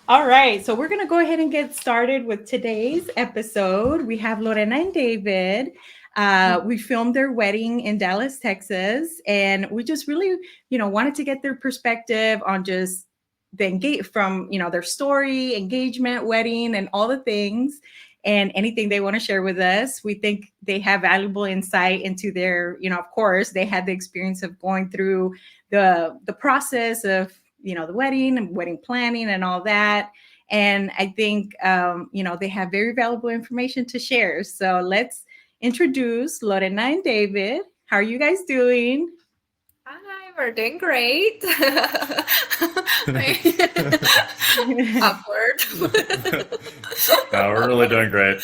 All right, so we're going to go ahead and get started with today's episode. We have Lorena and David. We filmed their wedding in Dallas, Texas, and we just really, wanted to get their perspective on just the engage from, their story, engagement, wedding, and all the things, and anything they want to share with us. We think they have valuable insight into their, of course, they had the experience of going through the process of the wedding and wedding planning and all that. And I think they have very valuable information to share. So let's introduce Lorena and David. How are you guys doing? Hi, we're doing great. Awkward. No, we're really doing great.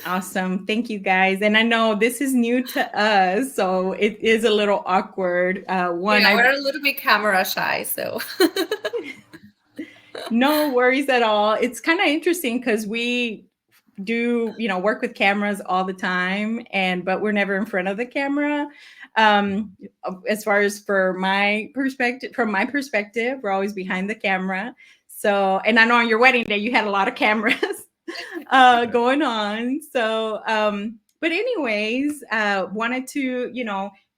Awesome. Thank you guys. And I know this is new to us, so it is a little awkward. We're a little bit camera shy, so. No worries at all. It's kind of interesting because we do, work with cameras all the time, but we're never in front of the camera. As far as from my perspective, we're always behind the camera. So, and I know on your wedding day, you had a lot of cameras going on. So, but anyways, wanted to,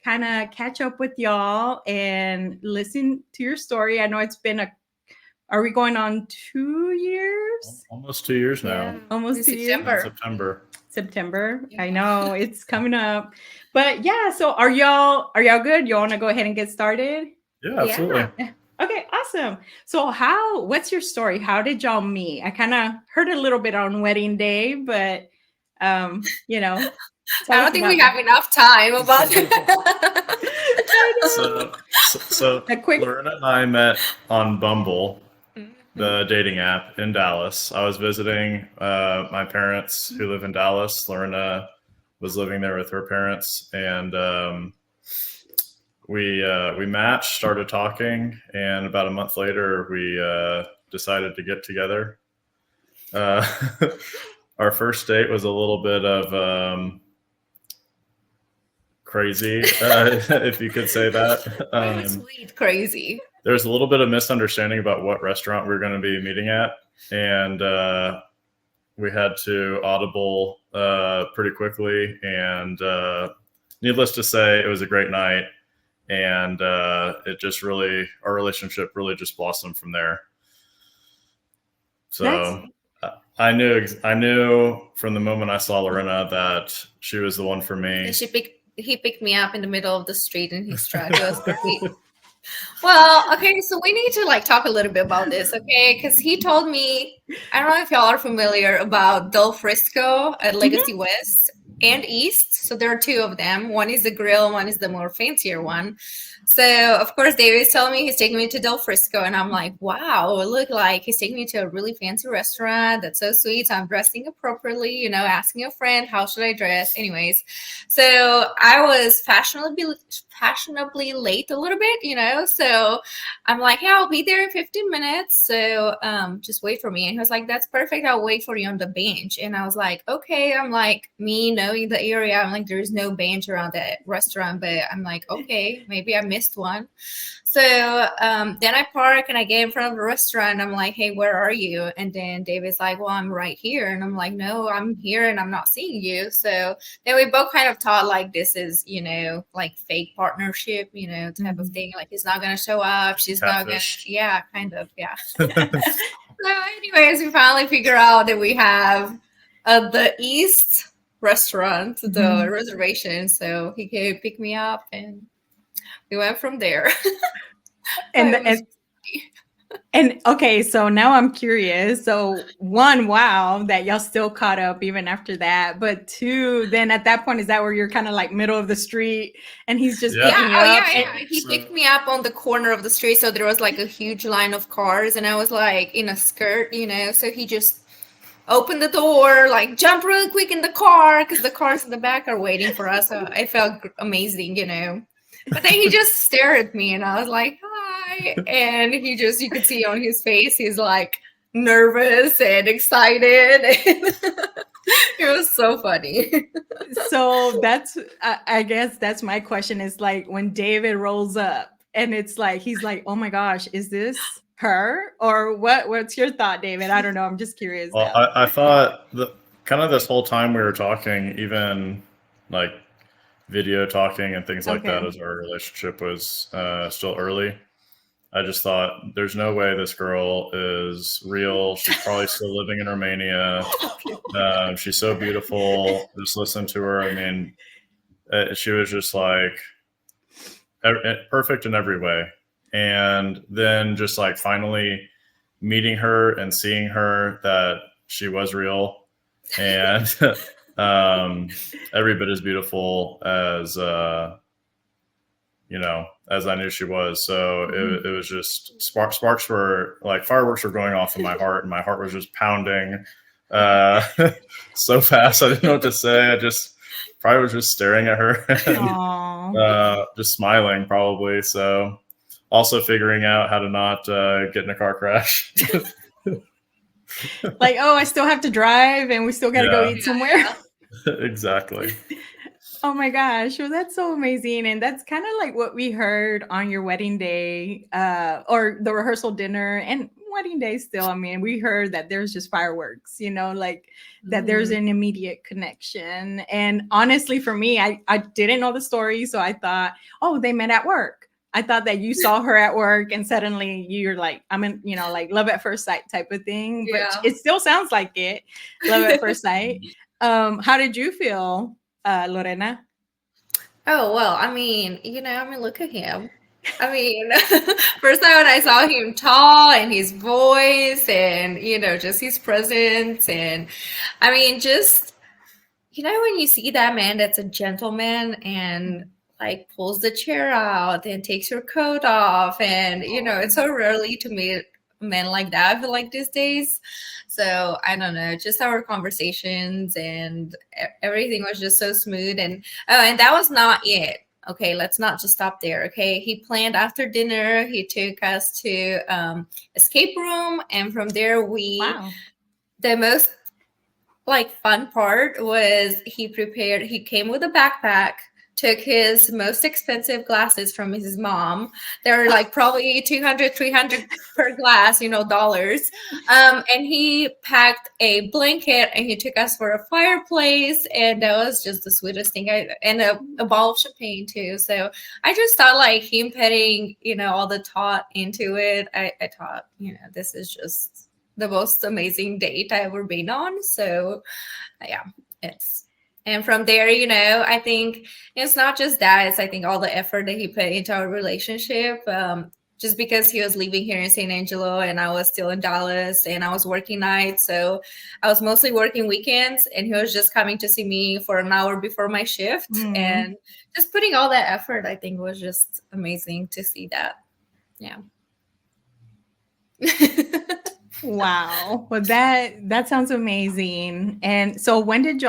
kind of catch up with y'all and listen to your story. I know it's been are we going on 2 years? Almost 2 years now. Yeah. Almost 2 years. September. Yeah. I know it's coming up. But yeah, so are y'all good? You want to go ahead and get started? Yeah, absolutely. Yeah. Okay, awesome. So what's your story? How did y'all meet? I kind of heard a little bit on wedding day, but I don't think we have enough time about it. So Lorena and I met on Bumble, the dating app in Dallas. I was visiting my parents who live in Dallas. Lorena was living there with her parents, and we matched, started talking, and about a month later, we decided to get together. Our first date was a little bit of crazy, if you could say that. Sweet crazy. There's a little bit of misunderstanding about what restaurant we were going to be meeting at, and we had to audible pretty quickly, and needless to say, it was a great night, and our relationship really just blossomed from there. So I knew from the moment I saw Lorena that she was the one for me. And he picked me up in the middle of the street in his truck. It was great. Well, okay, so we need to talk a little bit about this, okay? Because he told me, I don't know if y'all are familiar about Del Frisco at Legacy West and East. So there are two of them. One is the grill, one is the more fancier one. So, of course, David's telling me he's taking me to Del Frisco, and I'm like, wow, it looked like he's taking me to a really fancy restaurant. That's so sweet. So I'm dressing appropriately, asking a friend, how should I dress? Anyways, so I was fashionably late a little bit, so I'm like, yeah, I'll be there in 15 minutes. So just wait for me. And he was like, that's perfect. I'll wait for you on the bench. And I was like, okay. I'm like, me knowing the area, I'm like, there's no bench around that restaurant, but I'm like, okay, maybe I missed one. So then I park and I get in front of the restaurant. I'm like, hey, where are you? And then David's like, well, I'm right here. And I'm like, no, I'm here and I'm not seeing you. So then we both kind of thought this is, fake partnership, type of thing. He's not going to show up. She's not going to, yeah, kind of, yeah. So anyways, we finally figure out that we have the East restaurant, the reservation. So he came pick me up and we went from there. And okay, so now I'm curious. So one, wow, that y'all still caught up even after that. But two, then at that point, is that where you're kind of middle of the street and he's just picking you up? Yeah. He picked me up on the corner of the street. So there was a huge line of cars and I was in a skirt, so he just opened the door, jump really quick in the car because the cars in the back are waiting for us. So I felt amazing, But then he just stared at me and I was like, hi. And he just, you could see on his face, he's nervous and excited. It was so funny. So that's, I guess that's my question is when David rolls up and it's he's like, oh my gosh, is this her, or what's your thought, David? I don't know. I'm just curious. Well, now. I thought kind of this whole time we were talking, even like video talking and things like that, as our relationship was still early. I just thought, there's no way this girl is real. She's probably still living in Romania. She's so beautiful. Just listen to her. I mean, she was just like perfect in every way. And then just like finally meeting her and seeing her, that she was real and every bit as beautiful as as I knew she was. So it was just sparks were like fireworks were going off in my heart, and my heart was just pounding so fast. I didn't know what to say. I just probably was just staring at her and just smiling probably. So also figuring out how to not get in a car crash. Like, oh, I still have to drive and we still got to go eat somewhere. Exactly. Oh my gosh. Well, that's so amazing. And that's kind of like what we heard on your wedding day, or the rehearsal dinner and wedding day still. I mean, we heard that there's just fireworks, like that there's an immediate connection. And honestly, for me, I didn't know the story. So I thought, oh, they met at work. I thought that you saw her at work and suddenly you're like, I'm in, like love at first sight type of thing. But it still sounds like it. Love at first sight. How did you feel, Lorena? Oh, well, I mean, look at him. I mean, first time when I saw him tall and his voice and, just his presence. And I mean, just, when you see that man that's a gentleman and like pulls the chair out and takes your coat off. And, it's so rarely to meet men like that, I feel like these days. So I don't know, just our conversations and everything was just so smooth. And that was not it. Okay, let's not just stop there. Okay, he planned after dinner. He took us to escape room, and from there the most like fun part was he came with a backpack, took his most expensive glasses from his mom. They were like probably $200, $300 per glass, dollars. And he packed a blanket and he took us for a fireplace. And that was just the sweetest thing. And a bottle of champagne too. So I just thought like him putting, all the thought into it. I thought, this is just the most amazing date I ever been on. So yeah, and from there, I think it's not just that. It's, I think, all the effort that he put into our relationship. Just because he was living here in San Angelo and I was still in Dallas and I was working nights. So I was mostly working weekends and he was just coming to see me for an hour before my shift. And just putting all that effort, I think, was just amazing to see that. Yeah. Wow. Well, that sounds amazing. And so when did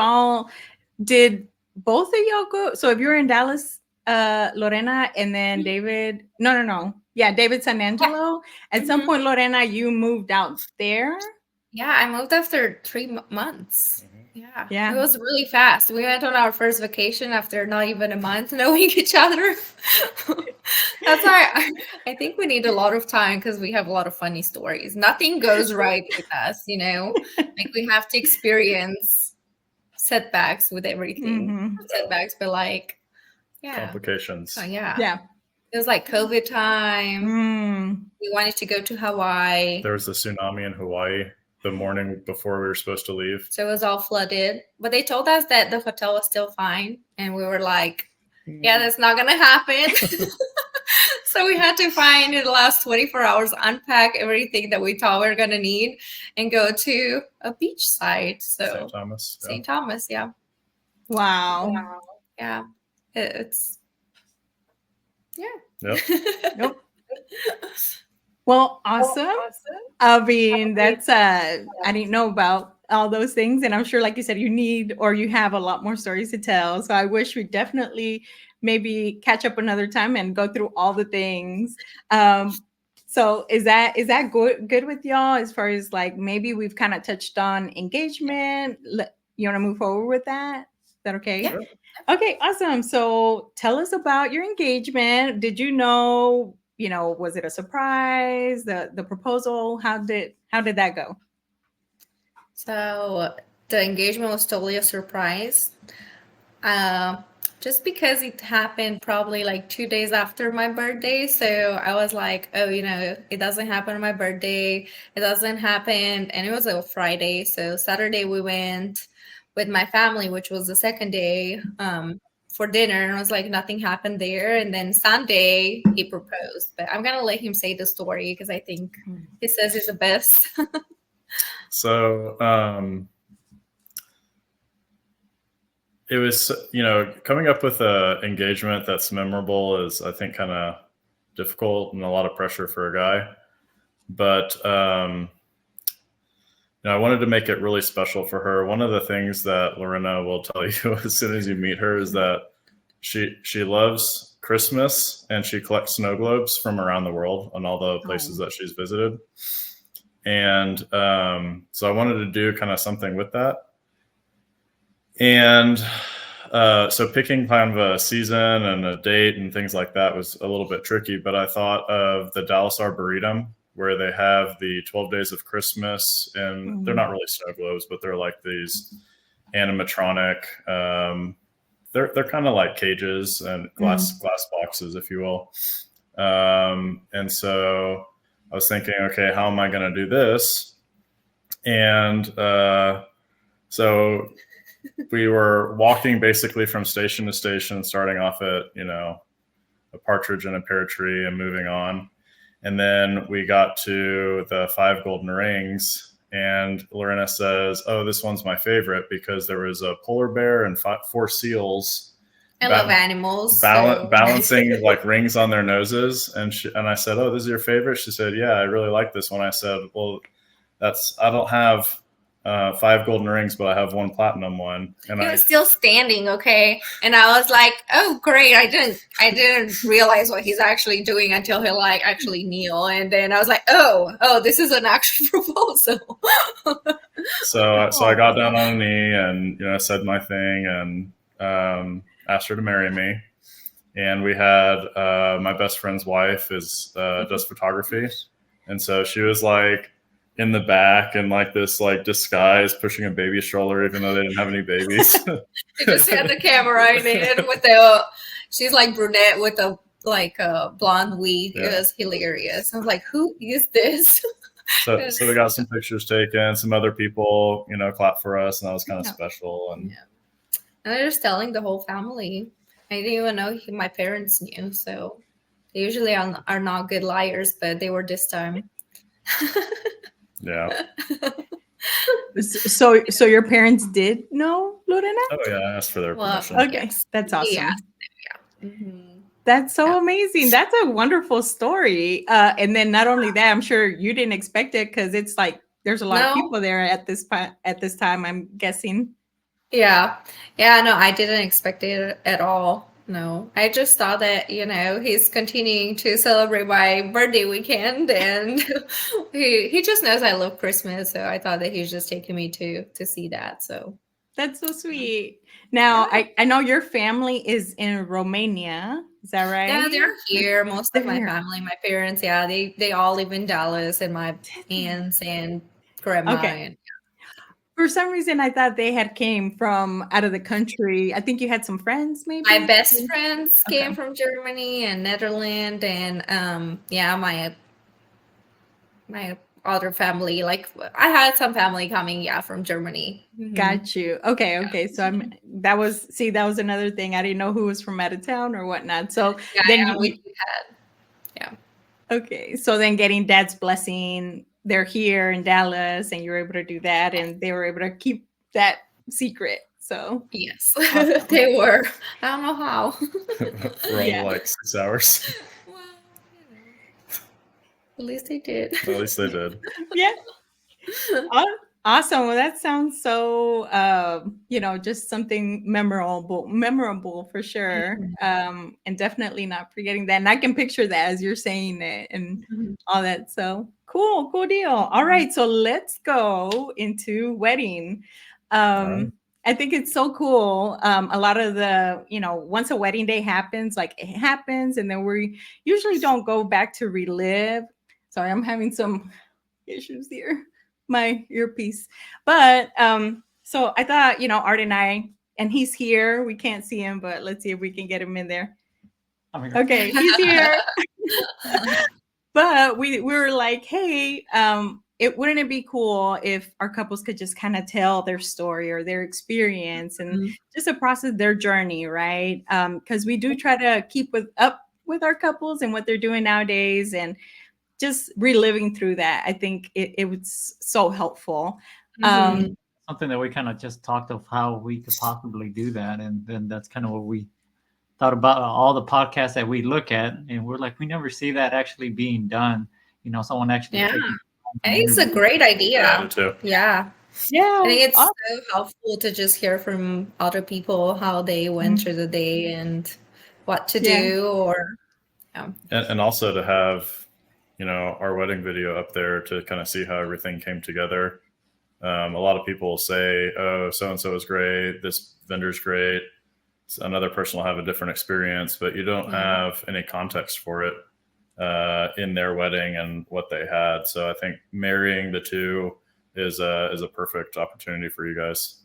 both of y'all go? So if you're in Dallas, Lorena, and then David, no. Yeah, David San Angelo. At some point, Lorena, you moved out there? Yeah, I moved after 3 months. Yeah. It was really fast. We went on our first vacation after not even a month knowing each other. That's why I think we need a lot of time because we have a lot of funny stories. Nothing goes right with us, like we have to experience setbacks with everything. Setbacks, but like, complications. Yeah. It was like COVID time. We wanted to go to Hawaii. There was a tsunami in Hawaii the morning before we were supposed to leave. So it was all flooded. But they told us that the hotel was still fine. And we were like, yeah, that's not going to happen. So we had to find in the last 24 hours, unpack everything that we thought we were going to need and go to a beach site. So St. Thomas, yeah. Wow. Yeah. It's, yeah. Yep. Nope. Well, awesome. I mean, that's I didn't know about all those things, and I'm sure, like you said, you have a lot more stories to tell. So I wish we definitely maybe catch up another time and go through all the things. So is that good with y'all as far as like maybe we've kind of touched on engagement? You want to move forward with that? Is that okay? Yeah. Okay, awesome. So tell us about your engagement. Did you know was it a surprise? The proposal, how did that go? So the engagement was totally a surprise. Just because it happened probably like 2 days after my birthday. So I was like, oh, it doesn't happen on my birthday. It doesn't happen. And it was a Friday. So Saturday we went with my family, which was the second day, for dinner. And it was like nothing happened there. And then Sunday he proposed. But I'm going to let him say the story because I think he says it's the best. So it was, coming up with an engagement that's memorable is, I think, kind of difficult and a lot of pressure for a guy. But I wanted to make it really special for her. One of the things that Lorena will tell you as soon as you meet her is that she loves Christmas and she collects snow globes from around the world on all the places that she's visited. And so I wanted to do kind of something with that. And so picking kind of a season and a date and things like that was a little bit tricky, but I thought of the Dallas Arboretum, where they have the 12 Days of Christmas, and they're not really snow globes, but they're like these animatronic, they're kind of like cages and glass boxes, if you will. And so I was thinking, okay, how am I going to do this? And so we were walking basically from station to station, starting off at, a partridge in a pear tree and moving on. And then we got to the 5 golden rings, and Lorena says, oh, this one's my favorite because there was a polar bear and 4 seals. I love animals. Balancing like rings on their noses. And I said, oh, this is your favorite? She said, yeah, I really like this one. I said, well, I don't have 5 golden rings, but I have 1 platinum one. And it was still standing, okay. And I was like, oh, great. I didn't realize what he's actually doing until he actually kneel. And then I was like, oh, this is an actual proposal. So I got down on a knee and said my thing and asked her to marry me. And we had my best friend's wife does photography, and so she was like in the back in like this like disguise, pushing a baby stroller, even though they didn't have any babies. They just had the camera in it with she's like brunette with a blonde wig. Yeah. It was hilarious. I was like, who is this? So we got some pictures taken. Some other people, clapped for us, and that was kind of special. And they're just telling the whole family. I didn't even know my parents knew. So they usually are not good liars, but they were this time. Yeah. So your parents did know, Lorena? Oh yeah, I asked for their permission. Okay, yes. That's awesome. Yeah. Mm-hmm. That's so amazing. That's a wonderful story. And then not only that, I'm sure you didn't expect it because it's like there's a lot of people there at this time, I'm guessing. Yeah. No, I didn't expect it at all. No, I just thought that, he's continuing to celebrate my birthday weekend, and he just knows I love Christmas. So I thought that he was just taking me to see that. So that's so sweet. Now, I know your family is in Romania. Is that right? Yeah, they're here. Most of my family, my parents, they all live in Dallas, and my aunts and grandma. Okay. And, for some reason, I thought they had came from out of the country. I think you had some friends, maybe? My best friends came from Germany and Netherlands, and my other family. Like I had some family coming, from Germany. Mm-hmm. Got you. Okay. So that was another thing. I didn't know who was from out of town or whatnot. So we had. Okay. So then getting Dad's blessing. They're here in Dallas, and you're able to do that, and they were able to keep that secret. So yes, awesome. They were. I don't know how. For only like 6 hours. Well, at least they did. At least they did. Yeah. Awesome. Well, that sounds so, just something memorable for sure. And definitely not forgetting that. And I can picture that as you're saying it and all that. So cool deal. All right. So let's go into wedding. I think it's so cool. A lot of the, once a wedding day happens, like it happens, and then we usually don't go back to relive. Sorry, I'm having some issues here, my earpiece. But so I thought, Art and he's here. We can't see him, but let's see if we can get him in there. Okay, he's here. But we were like, hey, wouldn't it be cool if our couples could just kind of tell their story or their experience and just a process their journey, right? Because we do try to keep up with our couples and what they're doing nowadays, and just reliving through that. I think it was so helpful. Something that we kind of just talked of how we could possibly do that, and then that's kind of what we thought about all the podcasts that we look at, and we're like, we never see that actually being done. Someone actually. Yeah, I think it's a great idea. Yeah, too. Yeah. I think it's so helpful to just hear from other people how they went through the day and what to do, or and also to have our wedding video up there to kind of see how everything came together. A lot of people say, oh, so and so is great, this vendor's great, another person will have a different experience, but you don't have any context for it in their wedding and what they had. So I think marrying the two is a perfect opportunity for you guys,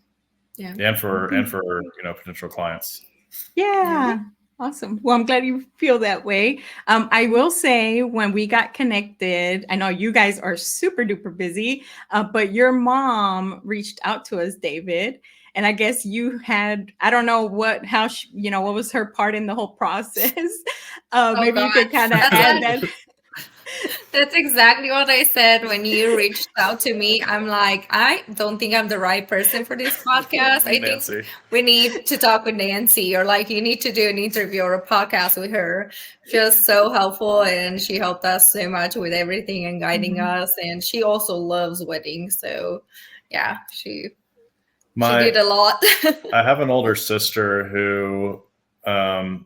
and for potential clients. Awesome. Well, I'm glad you feel that way. I will say, when we got connected, I know you guys are super duper busy, but your mom reached out to us, David. And I guess you had, I don't know what was her part in the whole process. Maybe you could kind of add that. That's exactly what I said when you reached out to me. I'm like, I don't think I'm the right person for this podcast. I think we need to talk with Nancy, or like you need to do an interview or a podcast with her. She was so helpful, and she helped us so much with everything and guiding us. And she also loves weddings. So yeah, she did a lot. I have an older sister who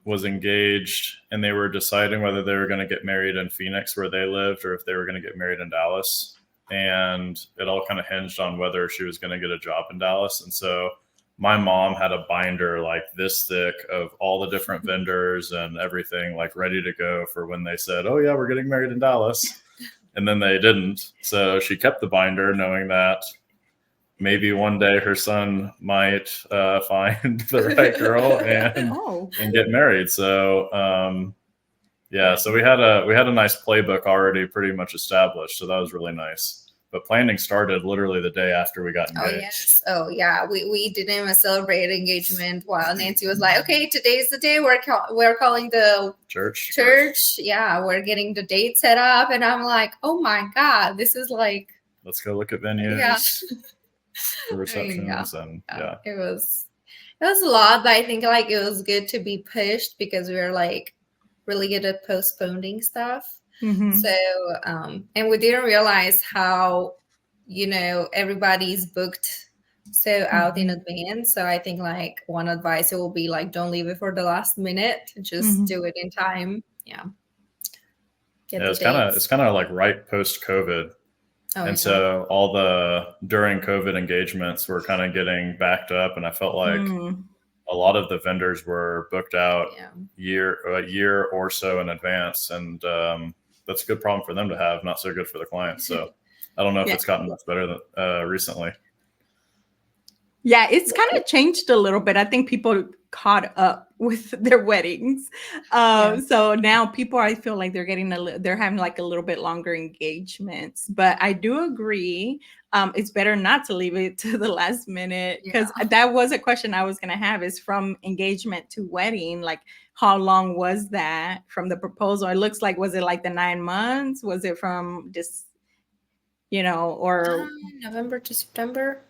was engaged, and they were deciding whether they were going to get married in Phoenix where they lived, or if they were going to get married in Dallas. And it all kind of hinged on whether she was going to get a job in Dallas. And so my mom had a binder like this thick of all the different vendors and everything, like ready to go for when they said, oh yeah, we're getting married in Dallas. And then they didn't. So she kept the binder, knowing that maybe one day her son might find the right girl and get married. So so we had a nice playbook already pretty much established. So that was really nice. But planning started literally the day after we got engaged. Oh yes. Oh yeah. We didn't even celebrate engagement while Nancy was like, okay, today's the day we're calling the church. Yeah, we're getting the date set up, and I'm like, oh my God, this is like, let's go look at venues. Yeah. The receptions and it was a lot, but I think like it was good to be pushed because we were like really good at postponing stuff. So and we didn't realize how everybody's booked so out in advance. So I think like one advice will be like, don't leave it for the last minute, just do it in time. It's kind of like right post COVID. So all the during COVID engagements were kind of getting backed up, and I felt like a lot of the vendors were booked out a year or so in advance, and that's a good problem for them to have, not so good for the clients. So I don't know if it's gotten much better than, recently. Yeah, it's kind of changed a little bit. I think people caught up with their weddings. So now people, I feel like they're having like a little bit longer engagements. But I do agree, it's better not to leave it to the last minute, because that was a question I was going to have, is from engagement to wedding, like how long was that from the proposal? It looks like, was it like the 9 months? Was it from just, or November to September?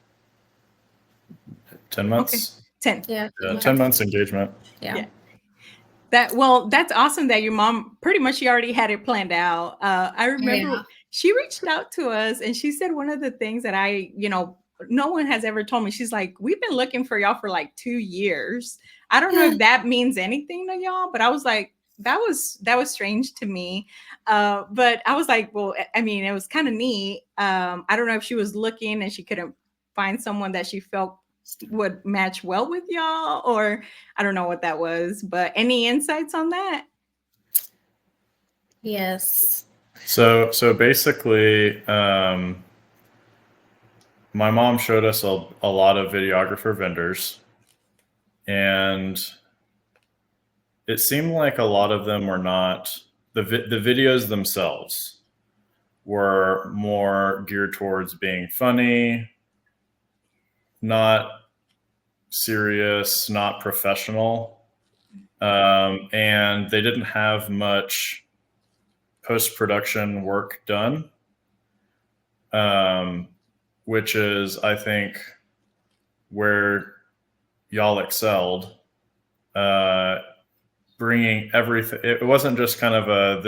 10 months. Okay. 10. Yeah. 10 months engagement. Yeah. That's awesome that your mom pretty much, she already had it planned out. I remember she reached out to us, and she said one of the things that no one has ever told me. She's like, we've been looking for y'all for like 2 years. I don't know if that means anything to y'all, but I was like, that was strange to me. But I was like, well, I mean, it was kind of neat. I don't know if she was looking and she couldn't find someone that she felt would match well with y'all, or I don't know what that was, but any insights on that? Yes. So basically, my mom showed us a lot of videographer vendors, and it seemed like a lot of them were not, the videos themselves were more geared towards being funny, not serious, not professional, and they didn't have much post-production work done, which is, I think, where y'all excelled, bringing everything. It wasn't just kind of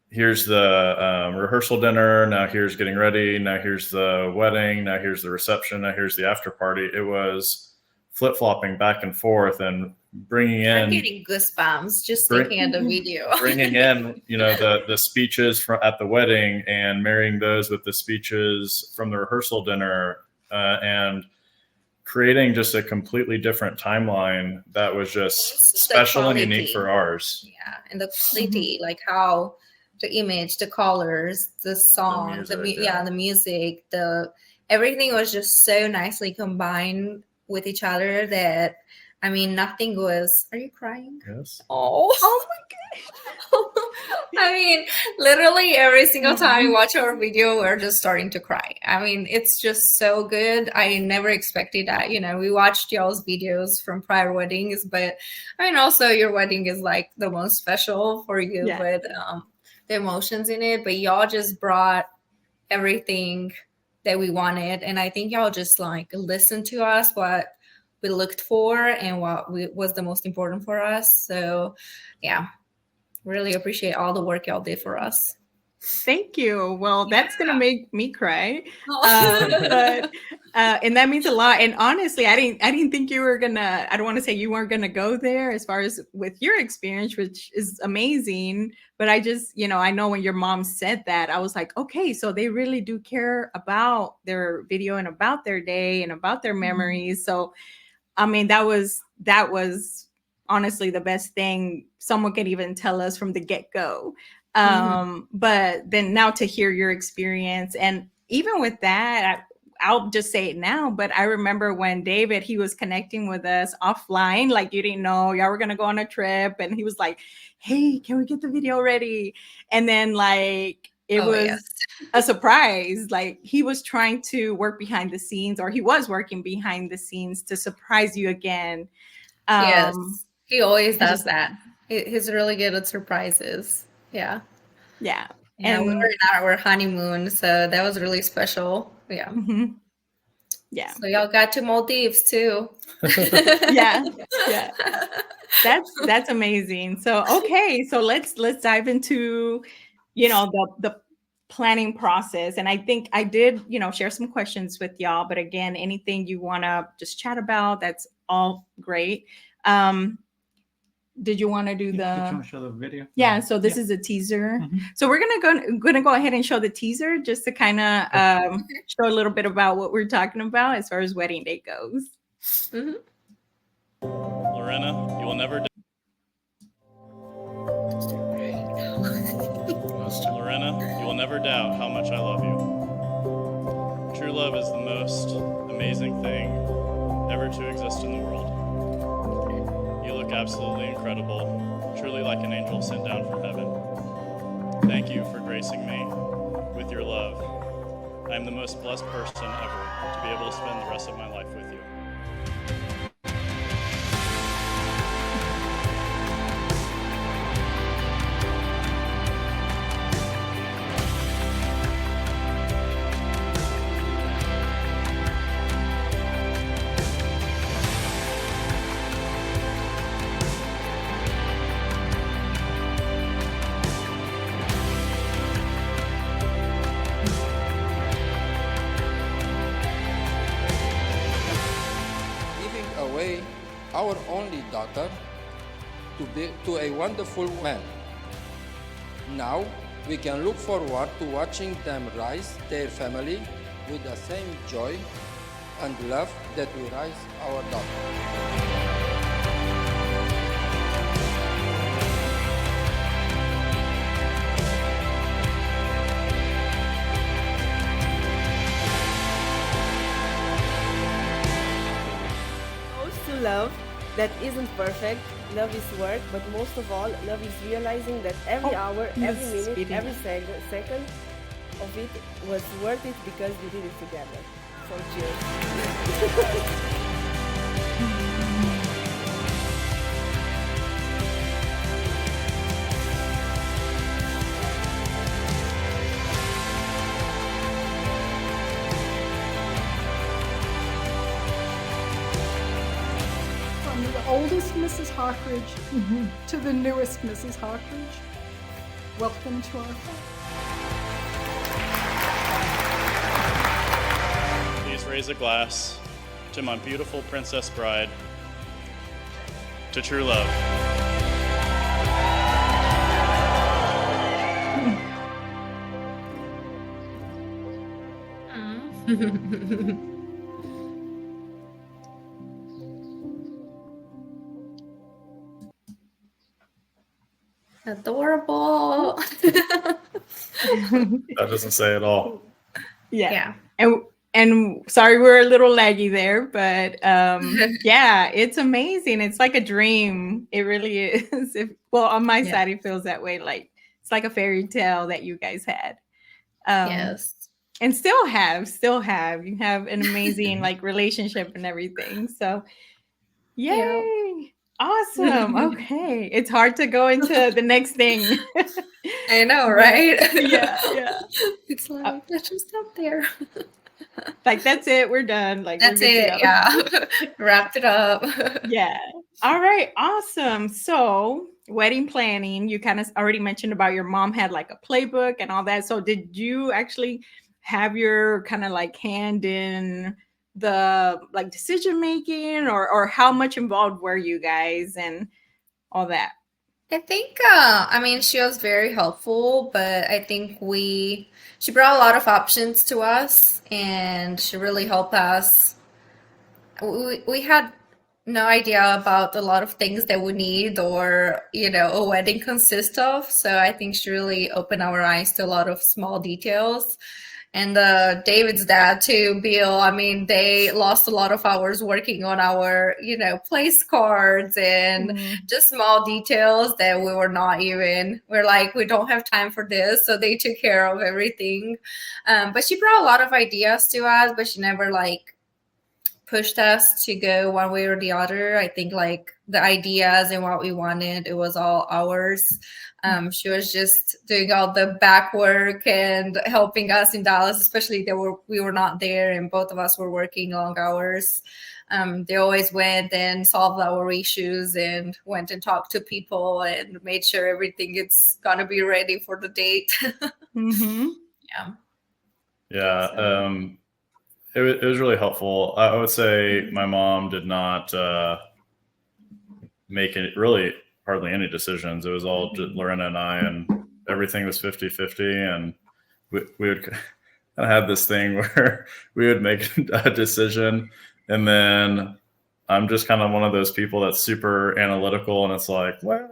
here's the rehearsal dinner, now here's getting ready, now here's the wedding, now here's the reception, now here's the after party. It was flip-flopping back and forth and bringing in. I'm getting goosebumps just looking at the video. Bringing in, the speeches at the wedding and marrying those with the speeches from the rehearsal dinner, and creating just a completely different timeline that was just special and unique for ours. Yeah, and the quality, like how the image, the colors, the song, the music, everything was just so nicely combined with each other that, I mean, nothing was. Are you crying? Yes. Oh my gosh. I mean, literally every single time we watch our video, we're just starting to cry. I mean, it's just so good. I never expected that. We watched y'all's videos from prior weddings, but I mean, also your wedding is like the most special for you with the emotions in it. But y'all just brought everything that we wanted. And I think y'all just like listened to us, what we looked for and what was the most important for us. So yeah, really appreciate all the work y'all did for us. Thank you. Well, that's going to make me cry. But and that means a lot. And honestly, I didn't think you were gonna, I don't want to say you weren't gonna go there as far as with your experience, which is amazing. But I just, I know when your mom said that, I was like, okay, so they really do care about their video and about their day and about their memories. So, I mean, that was honestly the best thing someone could even tell us from the get-go. But then now to hear your experience, and even with that, I'll just say it now, but I remember when David, he was connecting with us offline, like you didn't know y'all were going to go on a trip. And he was like, hey, can we get the video ready? And then like, it was a surprise. Like he was trying to work behind the scenes, or he was working behind the scenes to surprise you again. Yes, he always does that. He's really good at surprises. Yeah. Yeah. And we were in our honeymoon, so that was really special. Yeah. Yeah. So y'all got to Maldives too. Yeah. That's amazing. So okay, so let's dive into the planning process. And I think I did share some questions with y'all, but again, anything you want to just chat about, that's all great. Did you want to do show the video? Yeah, so this is a teaser. So we're gonna go ahead and show the teaser just to kind of show a little bit about what we're talking about as far as wedding day goes. Lorena, you will never Lorena, you will never doubt how much I love you. True love is the most amazing thing ever to exist in the world. You look absolutely incredible, truly like an angel sent down from heaven. Thank you for gracing me with your love. I am the most blessed person ever to be able to spend the rest of my life with you. Our only daughter to a wonderful man. Now we can look forward to watching them raise their family with the same joy and love that we raise our daughter. Close to love that isn't perfect. Love is work, but most of all, love is realizing that every hour, every minute, every second of it was worth it because we did it together. So cheers. From the oldest Mrs. Hawkridge to the newest Mrs. Hawkridge, welcome to our home. Please raise a glass to my beautiful princess bride, to true love. Adorable. That doesn't say it all. Yeah. And sorry, we're a little laggy there, but yeah, it's amazing. It's like a dream. It really is. On my side, it feels that way. Like it's like a fairy tale that you guys had. Yes. And still have. You have an amazing like relationship and everything. So yay. Awesome. Okay. It's hard to go into the next thing. I know, right? Yeah. It's like, let's just stop there. Like that's it. We're done. Like That's we're good it. to go. Yeah. Wrapped it up. Yeah. All right. Awesome. So wedding planning, you kind of already mentioned about your mom had like a playbook and all that. So did you actually have your kind of like hand in the like decision making or how much involved were you guys and all that? I think, I mean, she was very helpful, but I think she brought a lot of options to us and she really helped us. We had no idea about a lot of things that we need or, a wedding consists of. So I think she really opened our eyes to a lot of small details. And David's dad too, Bill, I mean, they lost a lot of hours working on our, place cards and just small details that we're like, we don't have time for this. So they took care of everything. But she brought a lot of ideas to us, but she never like pushed us to go one way or the other. I think like the ideas and what we wanted, it was all ours. She was just doing all the back work and helping us in Dallas, especially we were not there and both of us were working long hours. They always went and solved our issues and went and talked to people and made sure everything is going to be ready for the date. Yeah. It was really helpful. I would say my mom did not make it really hardly any decisions. It was all just Lorena and I, and everything was 50-50. And we would kind of have this thing where we would make a decision. And then I'm just kind of one of those people that's super analytical. And it's like, well,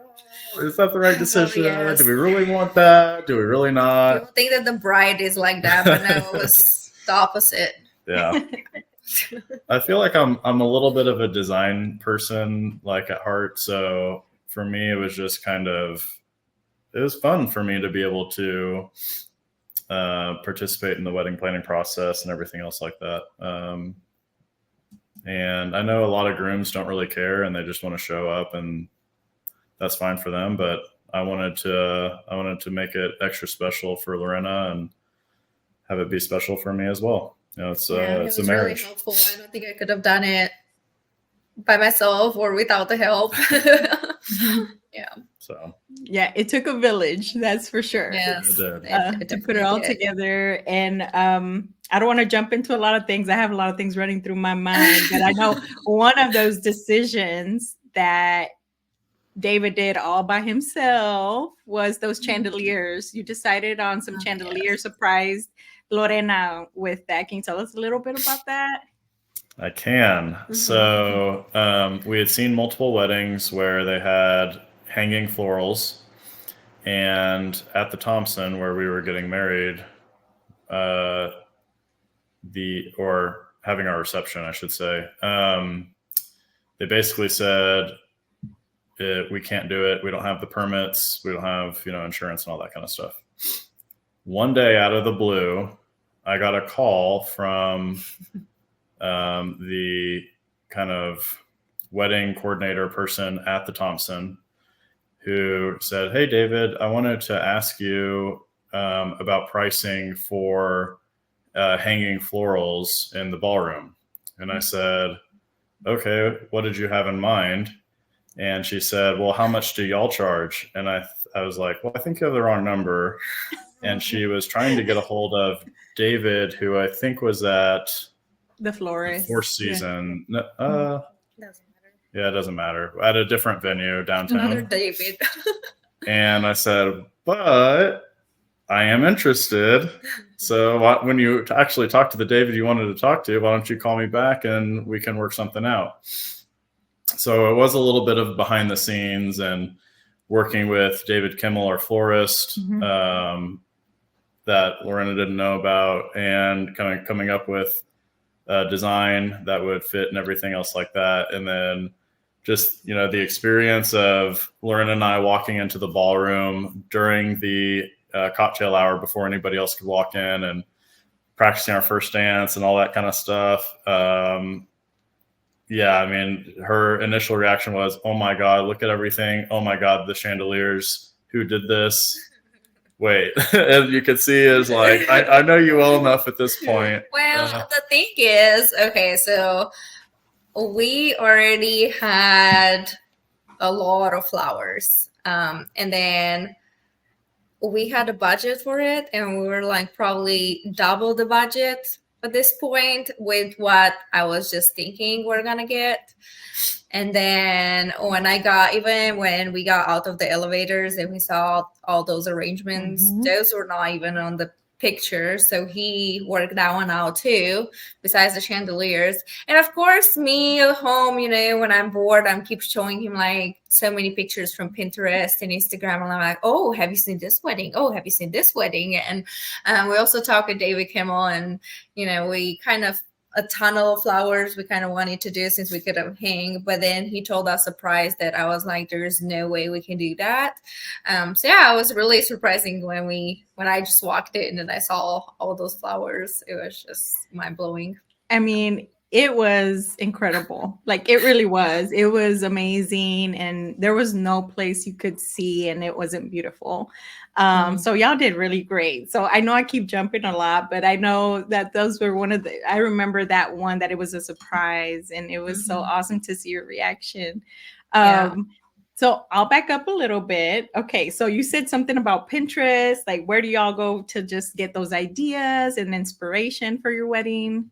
is that the right decision? Yes. Do we really want that? Do we really not? People think that the bride is like that, but no, it was the opposite. Yeah. I feel like I'm a little bit of a design person, like at heart. So for me, it was just it was fun for me to be able to participate in the wedding planning process and everything else like that. And I know a lot of grooms don't really care and they just want to show up, and that's fine for them. But I wanted to make it extra special for Lorena and have it be special for me as well. It's a marriage. Really helpful. I don't think I could have done it by myself or without the help. Yeah. So yeah, it took a village, that's for sure. Yes, to put it all together. And I don't want to jump into a lot of things. I have a lot of things running through my mind, but I know one of those decisions that David did all by himself was those chandeliers. You decided on some chandeliers, surprised Lorena with that. Can you tell us a little bit about that? I can. So we had seen multiple weddings where they had hanging florals, and at the Thompson where we were getting married, or having our reception, I should say, they basically said we can't do it. We don't have the permits. We don't have insurance and all that kind of stuff. One day out of the blue, I got a call from the kind of wedding coordinator person at the Thompson, who said, "Hey, David, I wanted to ask you about pricing for hanging florals in the ballroom." And I said, "Okay, what did you have in mind?" And she said, "Well, how much do y'all charge?" And I was like, "Well, I think you have the wrong number." And she was trying to get a hold of David, who I think was at the florist. Four Season. Doesn't matter. Yeah, it doesn't matter. At a different venue downtown. Another David. And I said, "But I am interested. So when you actually talk to the David you wanted to talk to, why don't you call me back and we can work something out?" So it was a little bit of behind the scenes and working with David Kimmel, our florist, that Lorena didn't know about, and coming up with a design that would fit and everything else like that. And then just, the experience of Lorena and I walking into the ballroom during the cocktail hour before anybody else could walk in, and practicing our first dance and all that kind of stuff. Yeah, I mean, her initial reaction was, "Oh my God, look at everything. Oh my God, the chandeliers. Who did this? Wait." And you could see is like, I know you well enough at this point. Well, the thing is, okay, so we already had a lot of flowers. And then we had a budget for it, and we were like probably double the budget at this point with what I was just thinking we're gonna get. And then when we got out of the elevators and we saw all those arrangements, those were not even on the picture. So he worked that one out too, besides the chandeliers. And of course, me at home, when I'm bored, I'm keep showing him like so many pictures from Pinterest and Instagram. And I'm like, "Oh, have you seen this wedding? Oh, have you seen this wedding?" And we also talked with David Kimmel, and, we kind of a ton of flowers we kind of wanted to do since we could have hang, but then he told us a price that I was like, there's no way we can do that. So yeah, it was really surprising when I just walked in and I saw all those flowers. It was just mind blowing. I mean, it was incredible. Like, it really was. It was amazing. And there was no place you could see and it wasn't beautiful. So y'all did really great. So I know I keep jumping a lot, but I know that those were I remember that one, that it was a surprise, and it was so awesome to see your reaction. So I'll back up a little bit. Okay. So you said something about Pinterest. Like, where do y'all go to just get those ideas and inspiration for your wedding?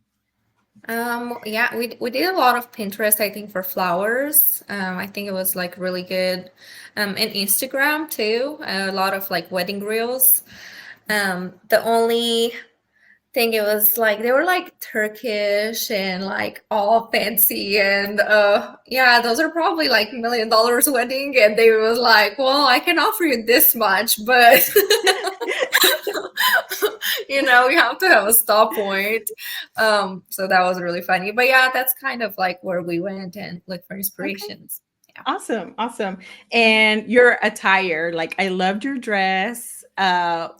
Yeah, we did a lot of Pinterest, I think, for flowers. I think it was like really good. And Instagram too, a lot of like wedding reels. The only thing, it was like they were like Turkish and like all fancy, and yeah, those are probably like $1 million wedding, and they was like, "Well, I can offer you this much, but we have to have a stop point." So that was really funny. But yeah, that's kind of like where we went and looked for inspirations. Okay. Yeah. Awesome. And your attire, like, I loved your dress. How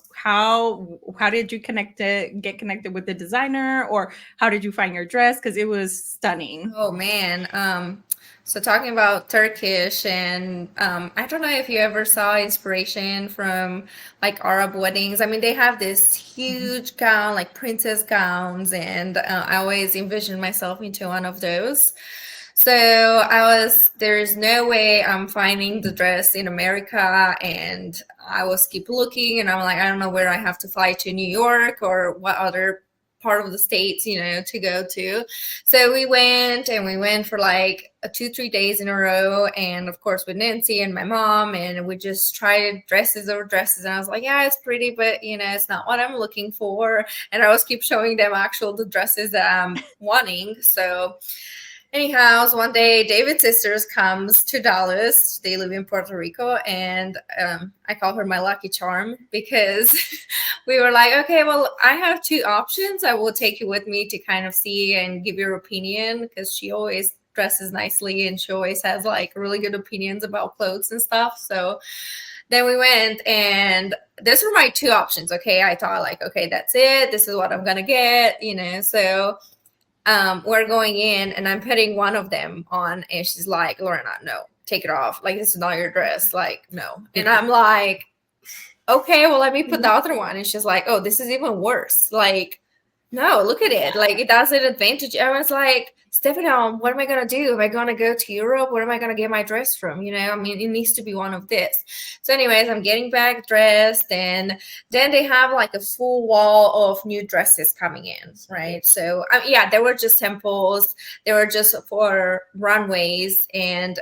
did you get connected with the designer, or how did you find your dress? Because it was stunning. Oh man. So talking about Turkish, and I don't know if you ever saw inspiration from like Arab weddings. I mean, they have this huge gown, like princess gowns, and I always envisioned myself into one of those. So there's no way I'm finding the dress in America, and I was keep looking, and I'm like, I don't know where I have to fly to New York or what other part of the States, to go to. So we went for like 2-3 days in a row. And of course with Nancy and my mom, and we just tried dresses over dresses. And I was like, yeah, it's pretty, but it's not what I'm looking for. And I always keep showing them the dresses that I'm wanting. So anyhow, one day David's sisters comes to Dallas. They live in Puerto Rico, and I call her my lucky charm because we were like, okay, well, I have 2 options. I will take you with me to kind of see and give your opinion, because she always dresses nicely and she always has like really good opinions about clothes and stuff. So then we went, and these were my 2 options. Okay, I thought like, okay, that's it. This is what I'm gonna get. So. We're going in, and I'm putting one of them on, and she's like, Lorena, no, take it off. Like, this is not your dress. Like, no. And I'm like, okay, well, let me put the other one. And she's like, oh, this is even worse. Like, no, look at it. Like, it has an advantage. I was like, Stephanie, what am I going to do? Am I going to go to Europe? Where am I going to get my dress from? I mean, it needs to be one of this. So anyways, I'm getting back dressed, and then they have like a full wall of new dresses coming in, right? So yeah, there were just samples. They were just for runways, and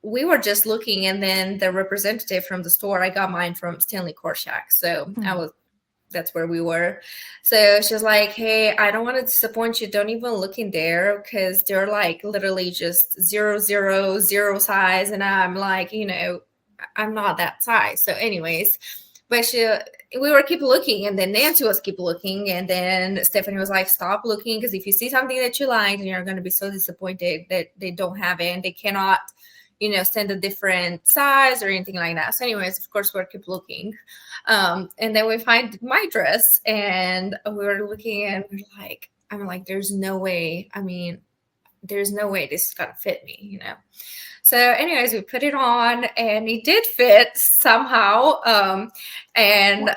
we were just looking, and then the representative from the store, I got mine from Stanley Korshak. So that's where we were. So she was like, hey, I don't want to disappoint you. Don't even look in there, because they're like literally just 0, 0, 0 size. And I'm like, I'm not that size. So anyways, but we were keep looking, and then Nancy was keep looking. And then Stephanie was like, stop looking, because if you see something that you like, then you're going to be so disappointed that they don't have it, and they cannot send a different size or anything like that. So anyways, of course, we'll keep looking. And then we find my dress, and we were looking, and I'm like, there's no way. I mean, there's no way this is going to fit me, So anyways, we put it on, and it did fit somehow. And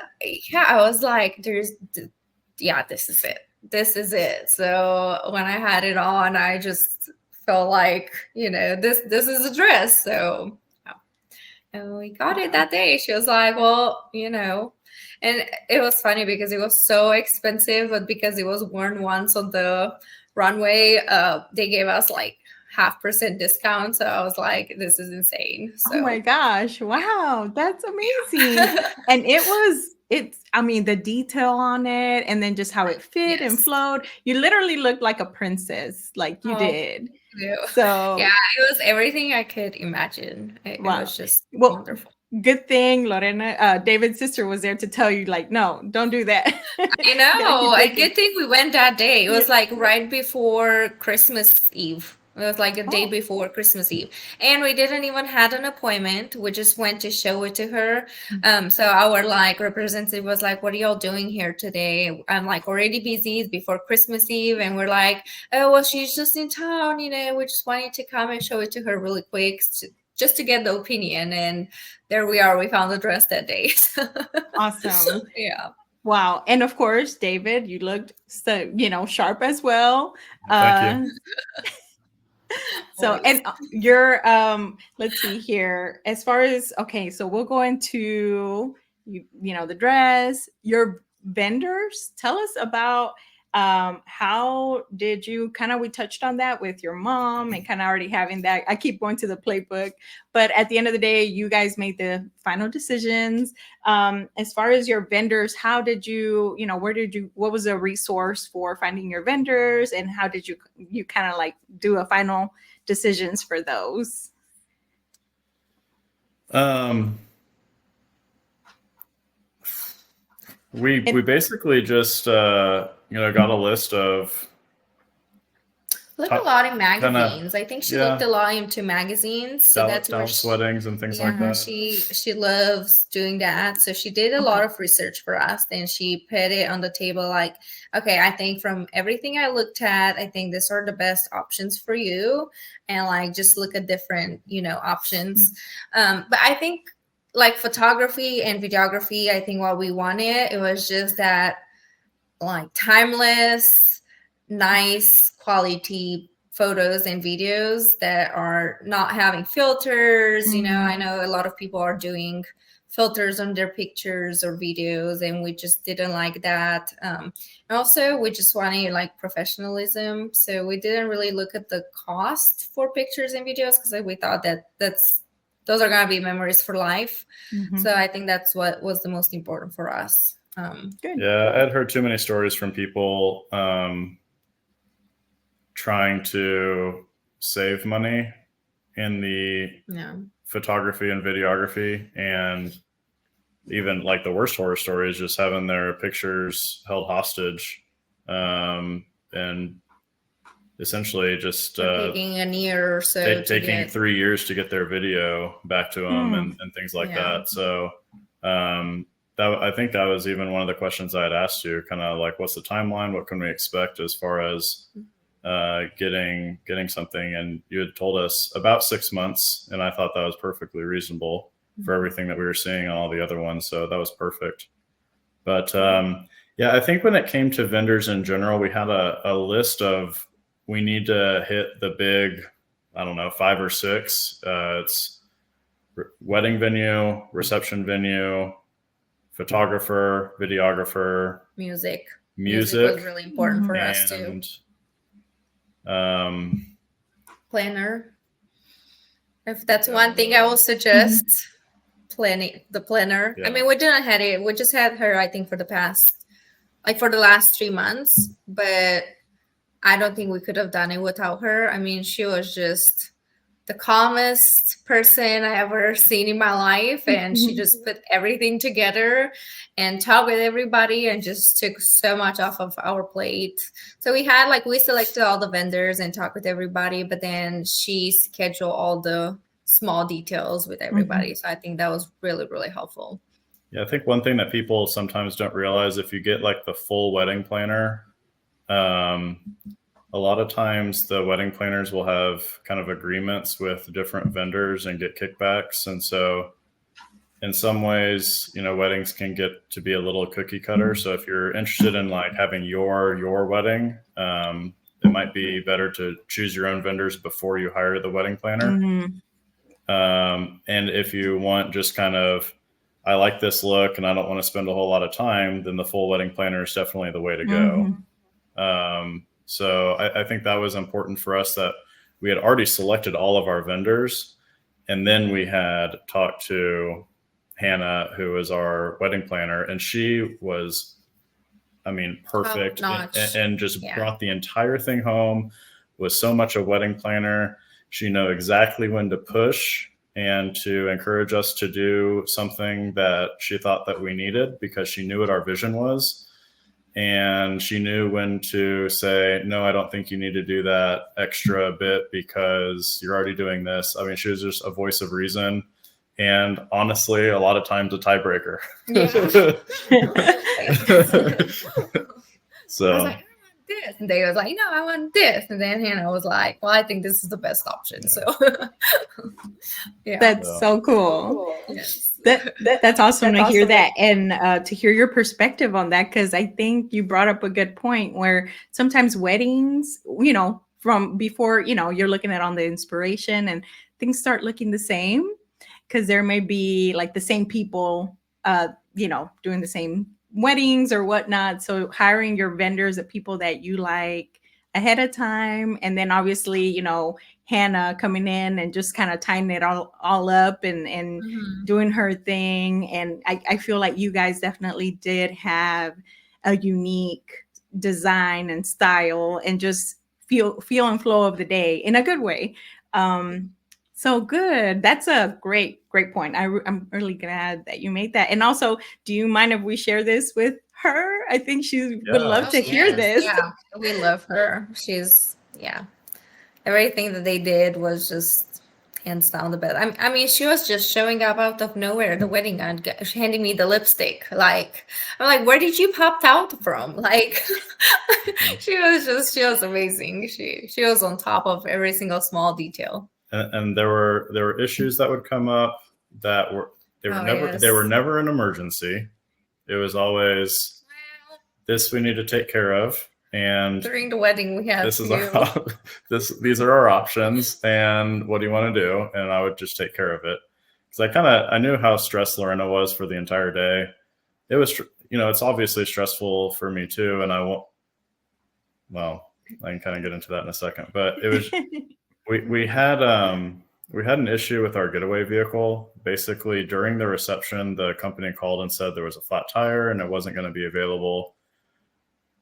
yeah, I was like, this is it. This is it. So when I had it on, I just felt like, this is a dress. So and we got it that day. She was like, well, and it was funny because it was so expensive, but because it was worn once on the runway, they gave us like 0.5% discount. So I was like, this is insane. So. Oh my gosh. Wow. That's amazing. And the detail on it, and then just how it fit and flowed. You literally looked like a princess, like you did. So yeah, it was everything I could imagine. It was just wonderful. Good thing Lorena, David's sister, was there to tell you, like, no, don't do that. I know. A good thing we went that day. It was like right before Christmas Eve. It was like a day before Christmas Eve. And we didn't even had an appointment. We just went to show it to her. So our representative was like, what are y'all doing here today? I'm like already busy. It's before Christmas Eve. And we're like, oh, well, she's just in town. We just wanted to come and show it to her really quick just to get the opinion. And there we are. We found the dress that day. Awesome. Yeah. Wow. And of course, David, you looked so, sharp as well. Thank you. So, and your, let's see here, as far as, okay, so we'll go into, the dress, your vendors. Tell us about how did you we touched on that with your mom and kind of already having that. I keep going to the playbook, but at the end of the day, you guys made the final decisions. As far as your vendors, how did you, what was a resource for finding your vendors, and how did you do a final decisions for those? We basically just got a list of look a lot in magazines. I think she looked a lot into magazines. So that's where weddings and things like that. She loves doing that. So she did a lot of research for us, and she put it on the table like, okay, I think from everything I looked at, I think these are the best options for you. And just look at different, options. But I think photography and videography, I think what we wanted, it was just that timeless, nice quality photos and videos that are not having filters. I know a lot of people are doing filters on their pictures or videos, and we just didn't like that. And also, we just wanted like professionalism, so we didn't really look at the cost for pictures and videos because we thought that those are gonna be memories for life. So I think that's what was the most important for us. Good. Yeah, I'd heard too many stories from people trying to save money in the photography and videography, and even like the worst horror story is just having their pictures held hostage, and essentially just taking a year or so, taking 3 years to get their video back to them and things like that. So I think that was even one of the questions I had asked you, kind of like, what's the timeline? What can we expect as far as getting something? And you had told us about 6 months, and I thought that was perfectly reasonable for everything that we were seeing on all the other ones. So that was perfect. But yeah, I think when it came to vendors in general, we had a list of, we need to hit the big, I don't know, 5 or 6. It's wedding venue, reception venue, photographer, videographer, music was really important for us too. Planner. If that's one thing I will suggest, planning the planner. I mean, we didn't have it. We just had her, I think, for the last 3 months, but I don't think we could have done it without her. I mean, she was just the calmest person I ever seen in my life, and she just put everything together and talked with everybody and just took so much off of our plate. So we selected all the vendors and talked with everybody, but then she scheduled all the small details with everybody. So I think that was really, really helpful. Yeah, I think one thing that people sometimes don't realize, if you get like the full wedding planner, a lot of times the wedding planners will have kind of agreements with different vendors and get kickbacks. And so in some ways, weddings can get to be a little cookie cutter. So if you're interested in like having your wedding, it might be better to choose your own vendors before you hire the wedding planner. And if you want just kind of, I like this look and I don't want to spend a whole lot of time, then the full wedding planner is definitely the way to go. So I think that was important for us, that we had already selected all of our vendors. And then we had talked to Hannah, who was our wedding planner, and she was, I mean, perfect and just brought the entire thing home, was so much a wedding planner. She knew exactly when to push and to encourage us to do something that she thought that we needed, because she knew what our vision was. And she knew when to say, no, I don't think you need to do that extra bit because you're already doing this. I mean, she was just a voice of reason. And honestly, a lot of times a tiebreaker. So I was like, I want this. And Dave was like, no, I want this. And then Hannah was like, well, I think this is the best option. So That's so cool. Yes. That's awesome to hear that, and to hear your perspective on that, because I think you brought up a good point where sometimes weddings, from before, you're looking at on the inspiration and things start looking the same, because there may be like the same people, doing the same weddings or whatnot. So hiring your vendors, the people that you like ahead of time, and then obviously, Hannah coming in and just kind of tying it all up and doing her thing. And I feel like you guys definitely did have a unique design and style and just feel and flow of the day in a good way. So good. That's a great point. I'm really glad that you made that. And also, do you mind if we share this with her? I think she would love to hear this. Yeah, we love her. She's, everything that they did was just hands down the best. I mean, she was just showing up out of nowhere, the wedding, and handing me the lipstick. Like, I'm like, where did you pop out from? Like, she was amazing. She was on top of every single small detail. And there were issues that would come up that they were never an emergency. It was always this we need to take care of. And during the wedding, we had these are our options, and what do you want to do? And I would just take care of it. because I knew how stressed Lorena was for the entire day. It was, it's obviously stressful for me too. And I can kind of get into that in a second, but it was, we had an issue with our getaway vehicle. Basically during the reception, the company called and said there was a flat tire and it wasn't going to be available.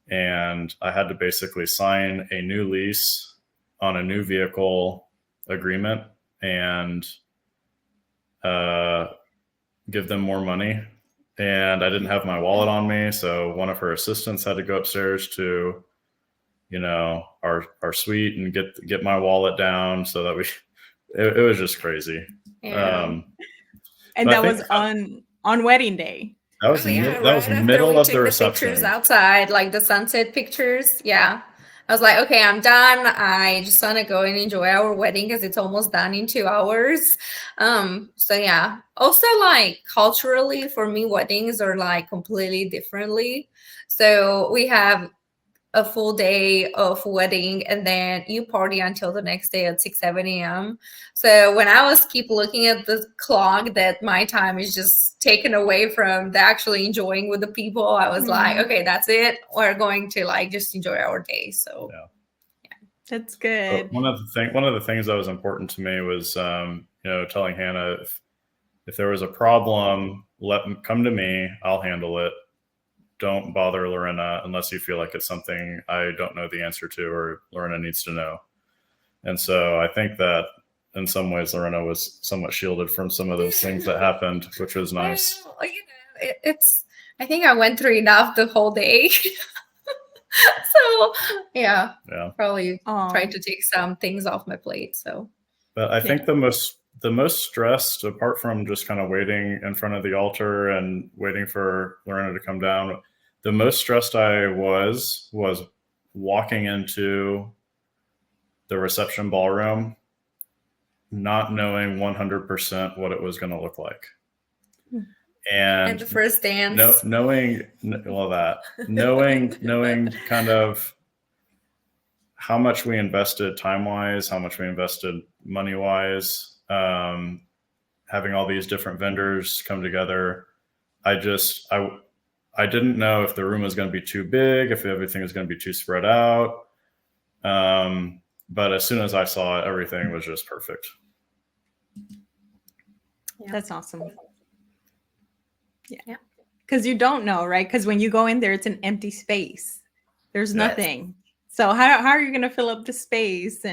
And I had to basically sign a new lease on a new vehicle agreement and give them more money. And I didn't have my wallet on me. So one of her assistants had to go upstairs to, our suite and get my wallet down so that it was just crazy. Yeah. And that was on wedding day. That was middle of the reception. Pictures outside, like the sunset pictures. Yeah. I was like, okay, I'm done. I just want to go and enjoy our wedding because it's almost done in 2 hours. So yeah. Also, like culturally, for me, weddings are like completely differently. So we have a full day of wedding and then you party until the next day at 6-7 a.m. So when I was keep looking at the clock that my time is just taken away from the actually enjoying with the people, I was like, okay, that's it. We're going to like just enjoy our day. So yeah. That's good. But one of the things that was important to me was telling Hannah if there was a problem, let them come to me, I'll handle it. Don't bother Lorena unless you feel like it's something I don't know the answer to or Lorena needs to know. And so I think that in some ways Lorena was somewhat shielded from some of those things that happened, which was nice. Well, I think I went through enough the whole day. So yeah, probably trying to take some things off my plate. So, but I think the most stressed, apart from just kind of waiting in front of the altar and waiting for Lorena to come down, the most stressed I was walking into the reception ballroom, not knowing 100% what it was going to look like. And the first dance. Knowing kind of how much we invested time-wise, how much we invested money-wise, having all these different vendors come together. I didn't know if the room was going to be too big, if everything was going to be too spread out. But as soon as I saw it, everything was just perfect. Yeah. That's awesome. Yeah. Because you don't know, right? Because when you go in there, it's an empty space. There's nothing. So how are you going to fill up the space?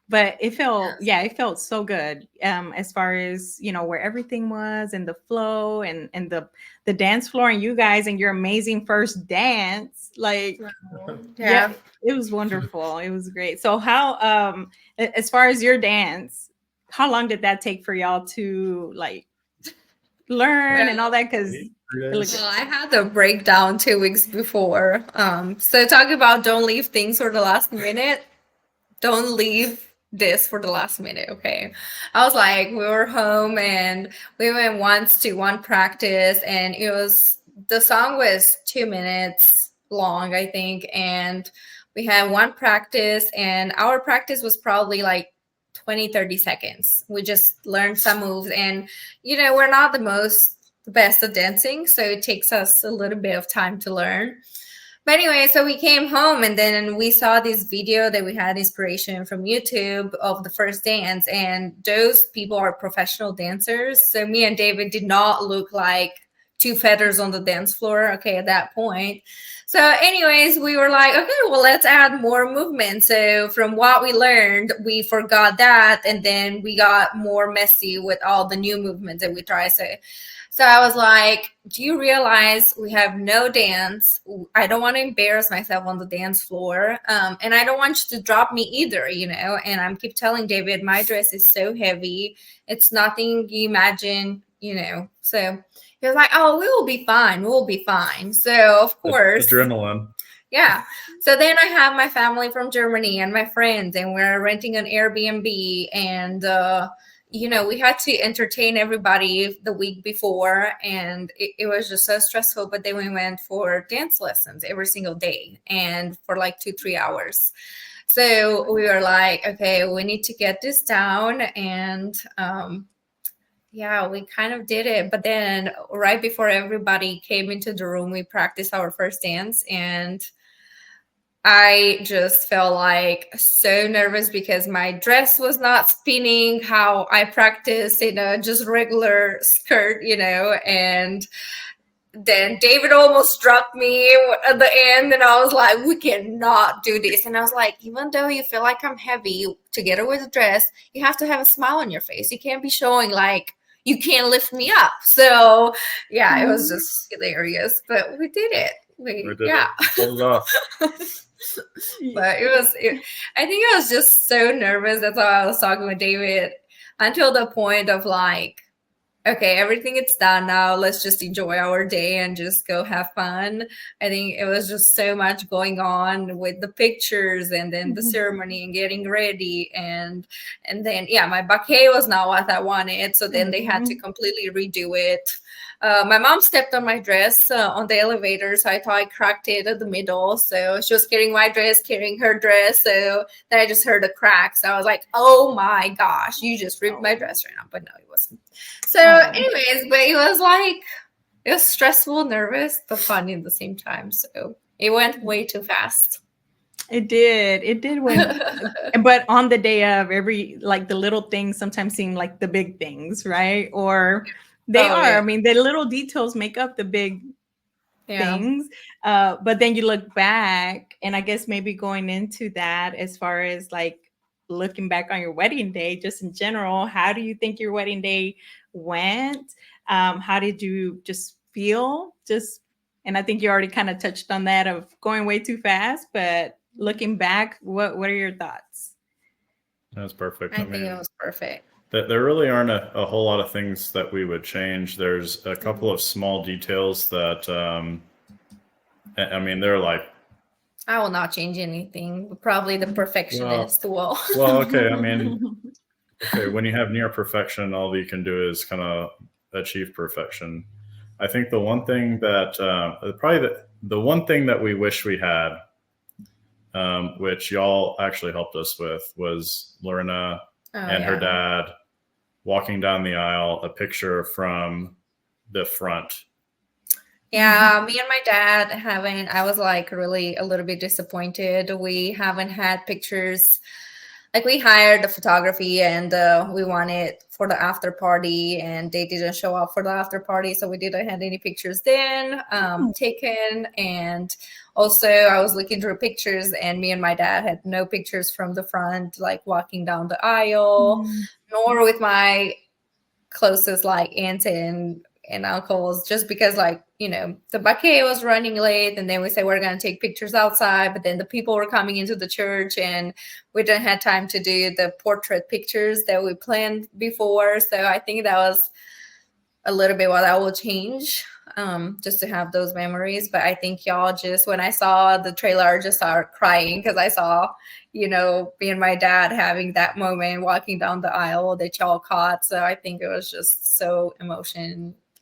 But it felt so good as far as, where everything was and the flow and the dance floor and you guys and your amazing first dance. Like, it was wonderful. It was great. So how, as far as your dance, how long did that take for y'all to like learn and all that? Because I had the breakdown 2 weeks before. So talking about don't leave things for the last minute. Don't leave this for the last minute. Okay. I was like, we were home and we went once to one practice and the song was 2 minutes long, I think. And we had one practice and our practice was probably like 20-30 seconds. We just learned some moves and, we're not the best at dancing. So it takes us a little bit of time to learn. But anyway, so we came home and then we saw this video that we had inspiration from YouTube of the first dance. And those people are professional dancers. So me and David did not look like two feathers on the dance floor. Okay, at that point. So anyways, we were like, okay, well, let's add more movement. So from what we learned, we forgot that. And then we got more messy with all the new movements that we tried. So I was like, do you realize we have no dance? I don't want to embarrass myself on the dance floor. And I don't want you to drop me either, And I keep telling David, my dress is so heavy. It's nothing you imagine, So he was like, oh, we will be fine. We'll be fine. So, of course. Adrenaline. Yeah. So then I have my family from Germany and my friends, and we're renting an Airbnb. And, we had to entertain everybody the week before, and it was just so stressful. But then we went for dance lessons every single day and for like 2-3 hours. So we were like, okay, we need to get this down. And yeah, we kind of did it. But then right before everybody came into the room, we practiced our first dance, and I just felt like so nervous because my dress was not spinning how I practice in a just regular skirt, and then David almost dropped me at the end, and I was like, we cannot do this. And I was like, even though you feel like I'm heavy, together with the dress, you have to have a smile on your face. You can't be showing like you can't lift me up. So yeah, it was just hilarious, but we did it. We did it. Pulled it off. But I think I was just so nervous. That's why I was talking with David until the point of like, okay, everything is done now. Let's just enjoy our day and just go have fun. I think it was just so much going on with the pictures and then the ceremony and getting ready. And then, yeah, my bouquet was not what I wanted. So then they had to completely redo it. My mom stepped on my dress on the elevator, so I thought I cracked it at the middle. So she was carrying my dress, carrying her dress. So then I just heard a crack. So I was like, oh my gosh, you just ripped my dress right now. But no, it wasn't. So anyways, but it was stressful, nervous, but fun at the same time. So it went way too fast. It did went, but on the day of, the little things sometimes seem like the big things, right? Or they are. Yeah. I mean, the little details make up the big things. But then you look back, and I guess maybe going into that, as far as like looking back on your wedding day, just in general, how do you think your wedding day went? How did you just feel? And I think you already kind of touched on that of going way too fast, but looking back, what are your thoughts? That's perfect. I think it was perfect. There really aren't a whole lot of things that we would change. There's a couple of small details that, I mean, they're like, I will not change anything. Probably the perfectionist will. Well, okay. I mean, okay, when you have near perfection, all you can do is kind of achieve perfection. I think the one thing that, the one thing that we wish we had, which y'all actually helped us with, was Lorena and her dad walking down the aisle, a picture from the front. Yeah, me and my dad I was like really a little bit disappointed. We haven't had pictures. Like, we hired the photography and we wanted for the after party, and they didn't show up for the after party. So we didn't have any pictures then taken. And also I was looking through pictures, and me and my dad had no pictures from the front, like walking down the aisle, nor with my closest like aunts and uncles, just because like, the bouquet was running late, and then we said we're going to take pictures outside, but then the people were coming into the church, and we didn't have time to do the portrait pictures that we planned before. So I think that was a little bit what I will change, just to have those memories. But I think y'all just, when I saw the trailer, I just started crying because I saw, me and my dad having that moment walking down the aisle that y'all caught. So I think it was just so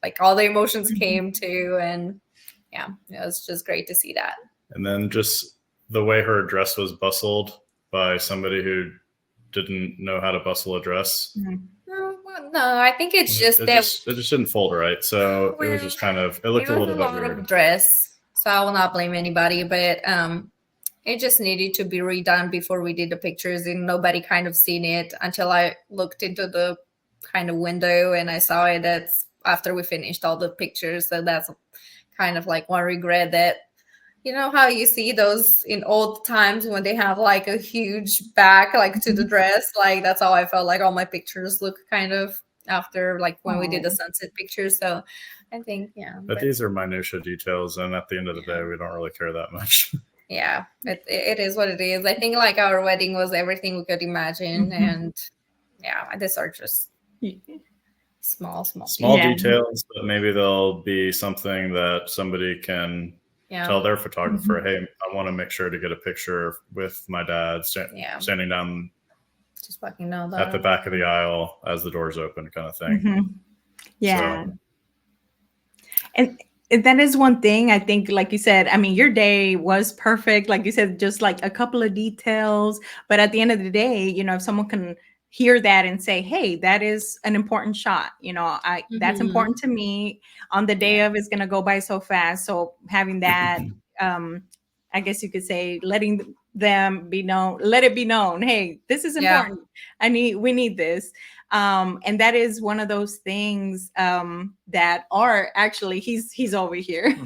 like all the emotions came to, and yeah, it was just great to see that. And then just the way her dress was bustled by somebody who didn't know how to bustle a dress. No, I think it's just it just didn't fold right. So it was just kind of, it looked a little bit weird. Dress, so I will not blame anybody, but it just needed to be redone before we did the pictures, and nobody kind of seen it until I looked into the kind of window and I saw it. That's after we finished all the pictures. So that's kind of like one regret, that how you see those in old times when they have like a huge back like to the dress, like that's how I felt like all my pictures look kind of after, like when we did the sunset pictures. So I think but these are minutia details, and at the end of the day we don't really care that much. Yeah, it is what it is. I think like our wedding was everything we could imagine, and these are just small details, but maybe there'll be something that somebody can tell their photographer, hey, I want to make sure to get a picture with my dad standing down, just walking down at the back of the aisle as the doors open, kind of thing. And that is one thing I think, like you said, I mean, your day was perfect. Like you said, just like a couple of details, but at the end of the day, if someone can hear that and say, hey, that is an important shot. That's important to me. On the day of, it's going to go by so fast. So having that, I guess you could say, letting them be known, let it be known, hey, this is important. We need this. And that is one of those things that Art, actually, he's over here.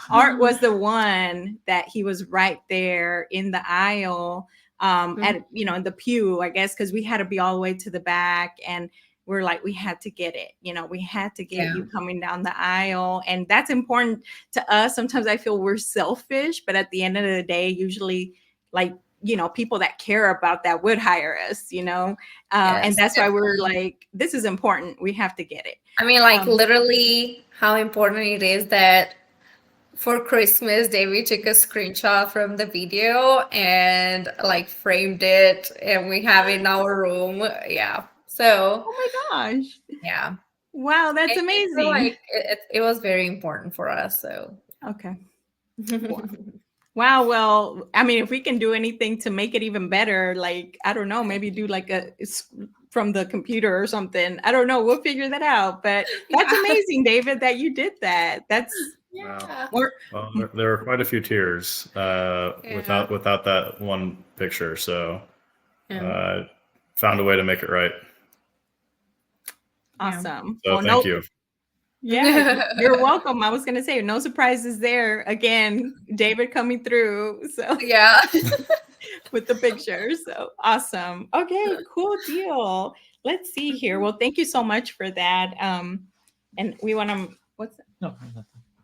Art was the one that he was right there in the aisle, at, in the pew, I guess, because we had to be all the way to the back, and we're like, we had to get it, we had to get you coming down the aisle. And that's important to us. Sometimes I feel we're selfish, but at the end of the day, usually, like, people that care about that would hire us, and that's why we're like, this is important. We have to get it. I mean, like, literally how important it is that for Christmas, David took a screenshot from the video and like framed it, and we have it in our room. Yeah. So. Oh my gosh. Yeah. Wow, that's amazing. Like, it was very important for us. So. Okay. Wow. Well, I mean, if we can do anything to make it even better, like, I don't know, maybe do like from the computer or something. I don't know. We'll figure that out. But that's amazing, David, that you did that. That's well, there were quite a few tears without that one picture. So found a way to make it right. Awesome. So thank you. Yeah, you're welcome. I was going to say, no surprises there. Again, David coming through. So yeah, with the pictures. So awesome. Okay, cool deal. Let's see here. Well, thank you so much for that. And we want to, what's that? No.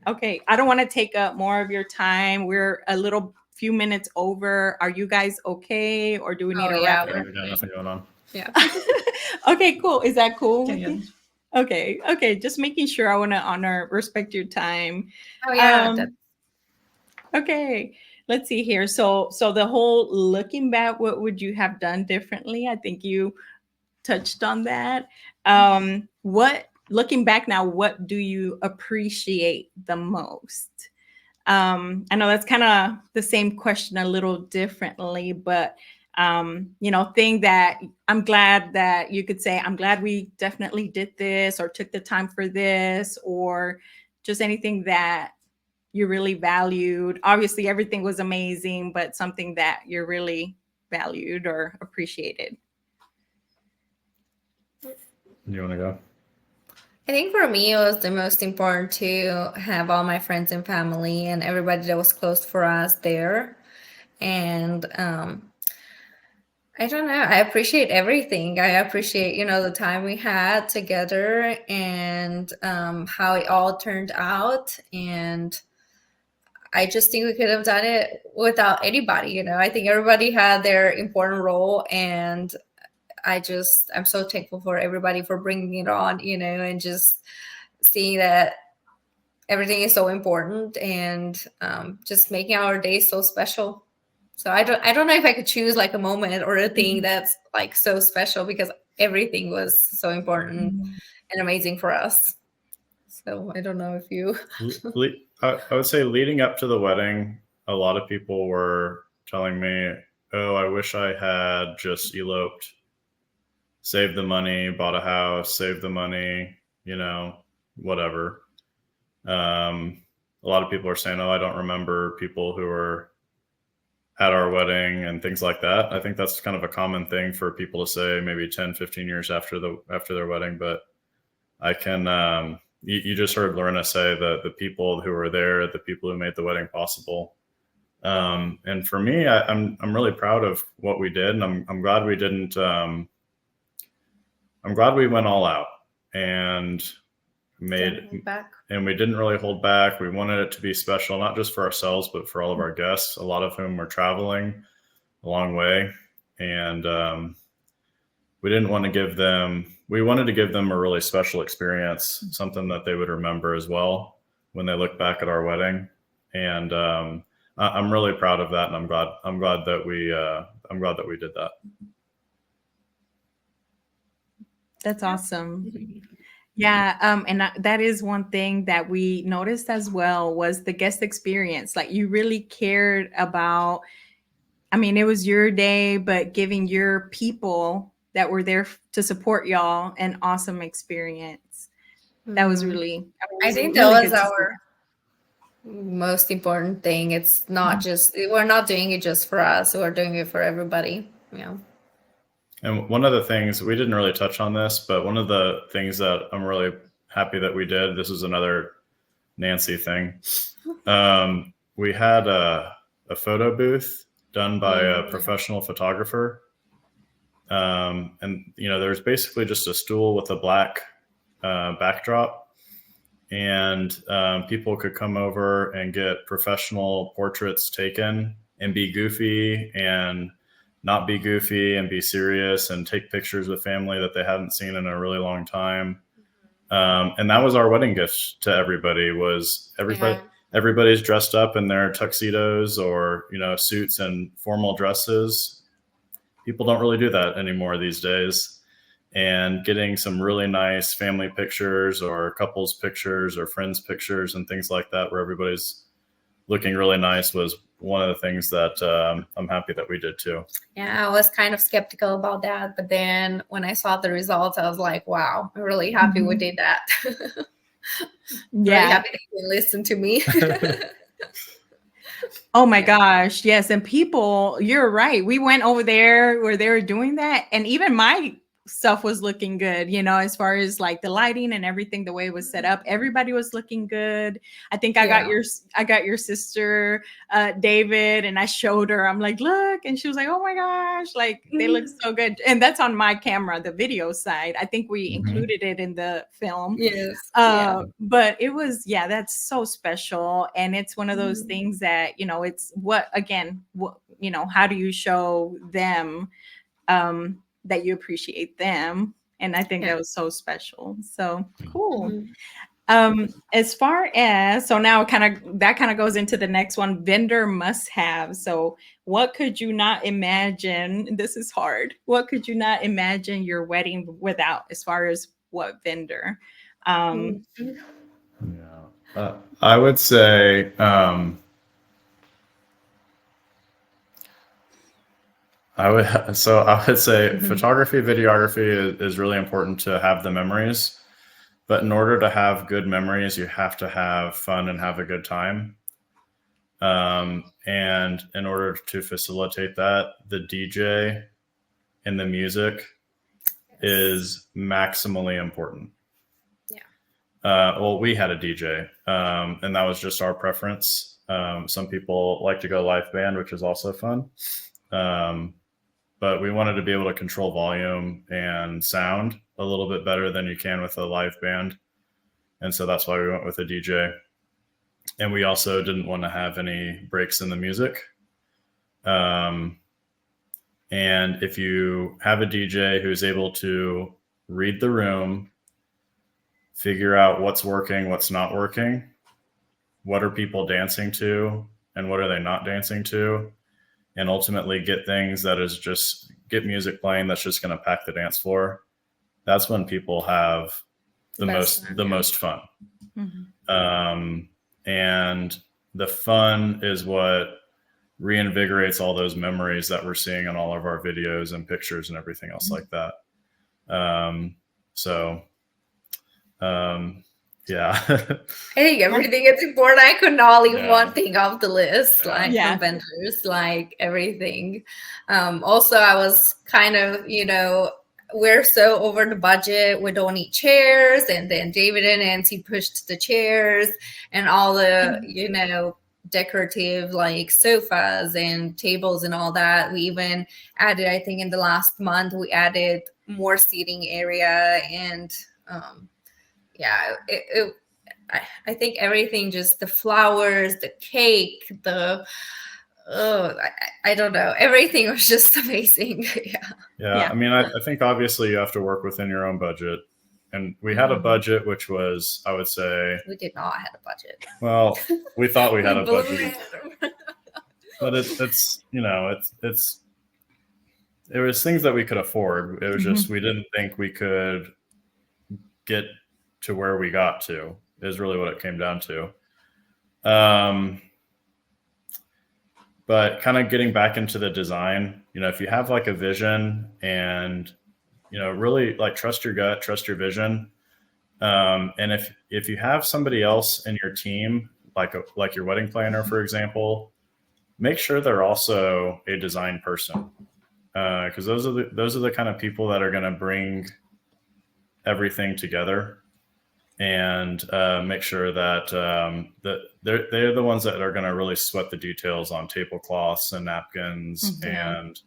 Okay, I don't want to take up more of your time. We're a few minutes over. Are you guys okay? Or do we need a wrap? We got nothing going on. Yeah. Okay, cool. Is that cool? Yeah. Okay. Just making sure. I want to respect your time. Oh yeah. Okay. Let's see here. So the whole looking back, what would you have done differently? I think you touched on that. Looking back now, what do you appreciate the most? I know that's kind of the same question a little differently, but thing that I'm glad that you could say, I'm glad we definitely did this or took the time for this, or just anything that you really valued. Obviously, everything was amazing, but something that you're really valued or appreciated. You want to go? I think for me, it was the most important to have all my friends and family and everybody that was close for us there. And I don't know, I appreciate everything. I appreciate, the time we had together and how it all turned out. And I just think we could have done it without anybody. I think everybody had their important role, and I'm so thankful for everybody for bringing it on, and just seeing that everything is so important, and just making our day so special. So I don't know if I could choose like a moment or a thing that's like so special, because everything was so important and amazing for us. So I don't know if you. I would say leading up to the wedding, a lot of people were telling me, "Oh, I wish I had just eloped, saved the money, bought a house, saved the money, whatever." A lot of people are saying, "Oh, I don't remember people who were at our wedding," and things like that. I think that's kind of a common thing for people to say maybe 10, 15 years after their wedding. But I can, you just heard Lorena say that the people who were there, the people who made the wedding possible. And for me, I'm really proud of what we did. And I'm glad we didn't, I'm glad we went all out and we didn't really hold back. We wanted it to be special, not just for ourselves, but for all of our guests, a lot of whom were traveling a long way. And we wanted to give them a really special experience, something that they would remember as well when they look back at our wedding. And I'm really proud of that. And I'm glad that we did that. That's awesome. Yeah, and that is one thing that we noticed as well, was the guest experience. Like, you really cared about, I mean, it was your day, but giving your people that were there to support y'all. An awesome experience. That was really, I think that really was good to see. our most important thing. It's not just, we're not doing it just for us, we're doing it for everybody. Yeah. And one of the things, we didn't really touch on this, but one of the things that I'm really happy that we did, this is another Nancy thing. We had a photo booth done by a professional photographer. And, you know, there's basically just a stool with a black backdrop, and people could come over and get professional portraits taken and be goofy and not be goofy and be serious and take pictures with family that they hadn't seen in a really long time. And that was our wedding gift to everybody. Was everybody's dressed up in their tuxedos or, you know, suits and formal dresses. People don't really do that anymore these days. And getting some really nice family pictures or couples pictures or friends pictures and things like that, where everybody's looking really nice, was one of the things that I'm happy that we did too. Yeah, I was kind of skeptical about that, but then when I saw the results, I was like, wow, I'm really happy we did that. Really happy that you listened to me. Oh my gosh. Yes. And people, you're right. We went over there where they were doing that. And even my stuff was looking good, you know, as far as like the lighting and everything, the way it was set up, everybody was looking good. I think I got your sister, David, and I showed her, I'm like, look, and she was like, oh my gosh, like they look so good. And that's on my camera, the video side. I think we included it in the film. Yes. But it was, that's so special. And it's one of those things that, you know, it's you know, how do you show them, that you appreciate them? And I think that was so special. So cool. As far as, so now that kind of goes into the next one, vendor must have. So what could you not imagine? This is hard. What could you not imagine your wedding without, as far as what vendor? I would say, I would say photography, videography is really important to have the memories. But in order to have good memories, you have to have fun and have a good time. And in order to facilitate that, the DJ and the music is maximally important. Well, we had a DJ, and that was just our preference. Some people like to go live band, which is also fun. But we wanted to be able to control volume and sound a little bit better than you can with a live band. And so that's why we went with a DJ. And we also didn't want to have any breaks in the music. And if you have a DJ who's able to read the room, figure out what's working, what's not working, what are people dancing to, and what are they not dancing to, and ultimately get things that is just get music playing that's just going to pack the dance floor, that's when people have the most fun. And the fun is what reinvigorates all ththose memories that we're seeing in all of our videos and pictures and everything else like that. Yeah. I think everything is important. I could not leave one thing off the list, like from vendors, like everything. Also, I was kind of, you know, we're so over the budget. We don't need chairs. And then David and Nancy pushed the chairs and all the, you know, decorative like sofas and tables and all that. We even added, I think in the last month, we added more seating area and I think everything, just the flowers, the cake, I don't know. Everything was just amazing. I mean, I think obviously you have to work within your own budget. And we had a budget, which was, I would say... We did not have a budget. Well, we thought we had a budget. But it's you know, it was things that we could afford. It was just, we didn't think we could get to where we got to, is really what it came down to. But kind of getting back into the design, you know, if you have like a vision and really like trust your gut, trust your vision. And if you have somebody else in your team, like your wedding planner, for example, make sure they're also a design person, because those are the kind of people that are going to bring everything together, and make sure that they're the ones that are going to really sweat the details on tablecloths and napkins and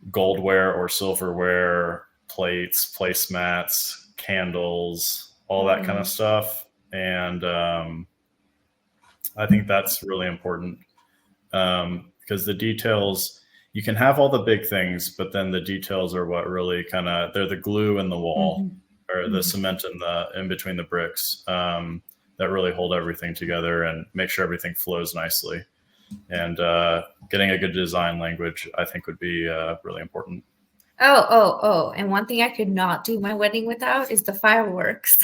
goldware or silverware, plates, placemats, candles, all that kind of stuff. And I think that's really important, because the details, you can have all the big things, but then the details are what really they're the glue in the wall, or the cement in between the bricks, that really hold everything together and make sure everything flows nicely. And getting a good design language, I think, would be really important. Oh. And one thing I could not do my wedding without is the fireworks.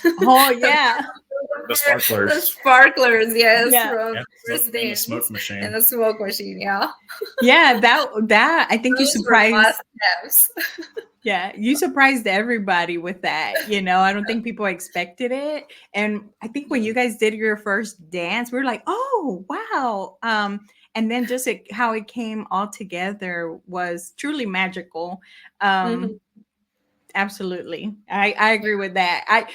Oh, yeah. The sparklers. The sparklers, yes. Yeah. From And the smoke machine. And the smoke machine, yeah. Yeah, that I think you Those were surprised. must-haves. Yeah, you surprised everybody with that. I don't think people expected it. And I think when you guys did your first dance, we were like, oh, wow. And then just how it came all together was truly magical. Absolutely. I agree with that. I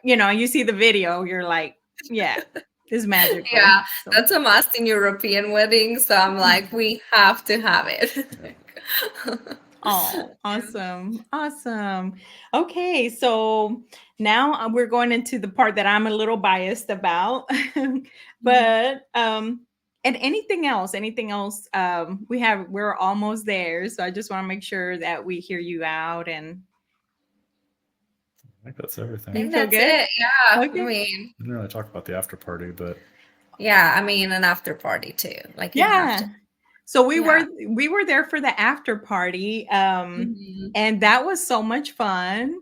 you see the video, you're like, yeah, it's magical. Yeah, So. that's a must in European weddings. So I'm like, we have to have it. Oh, awesome. Okay, so now we're going into the part that I'm a little biased about. But and anything else, we're almost there. So I just want to make sure that we hear you out. And I think that's everything. I think feel that's good? it. Yeah. Okay. I mean, I didn't really talk about the after party, but yeah, I mean, an after party too. Like, you have yeah. to- So we were there for the after party, and that was so much fun.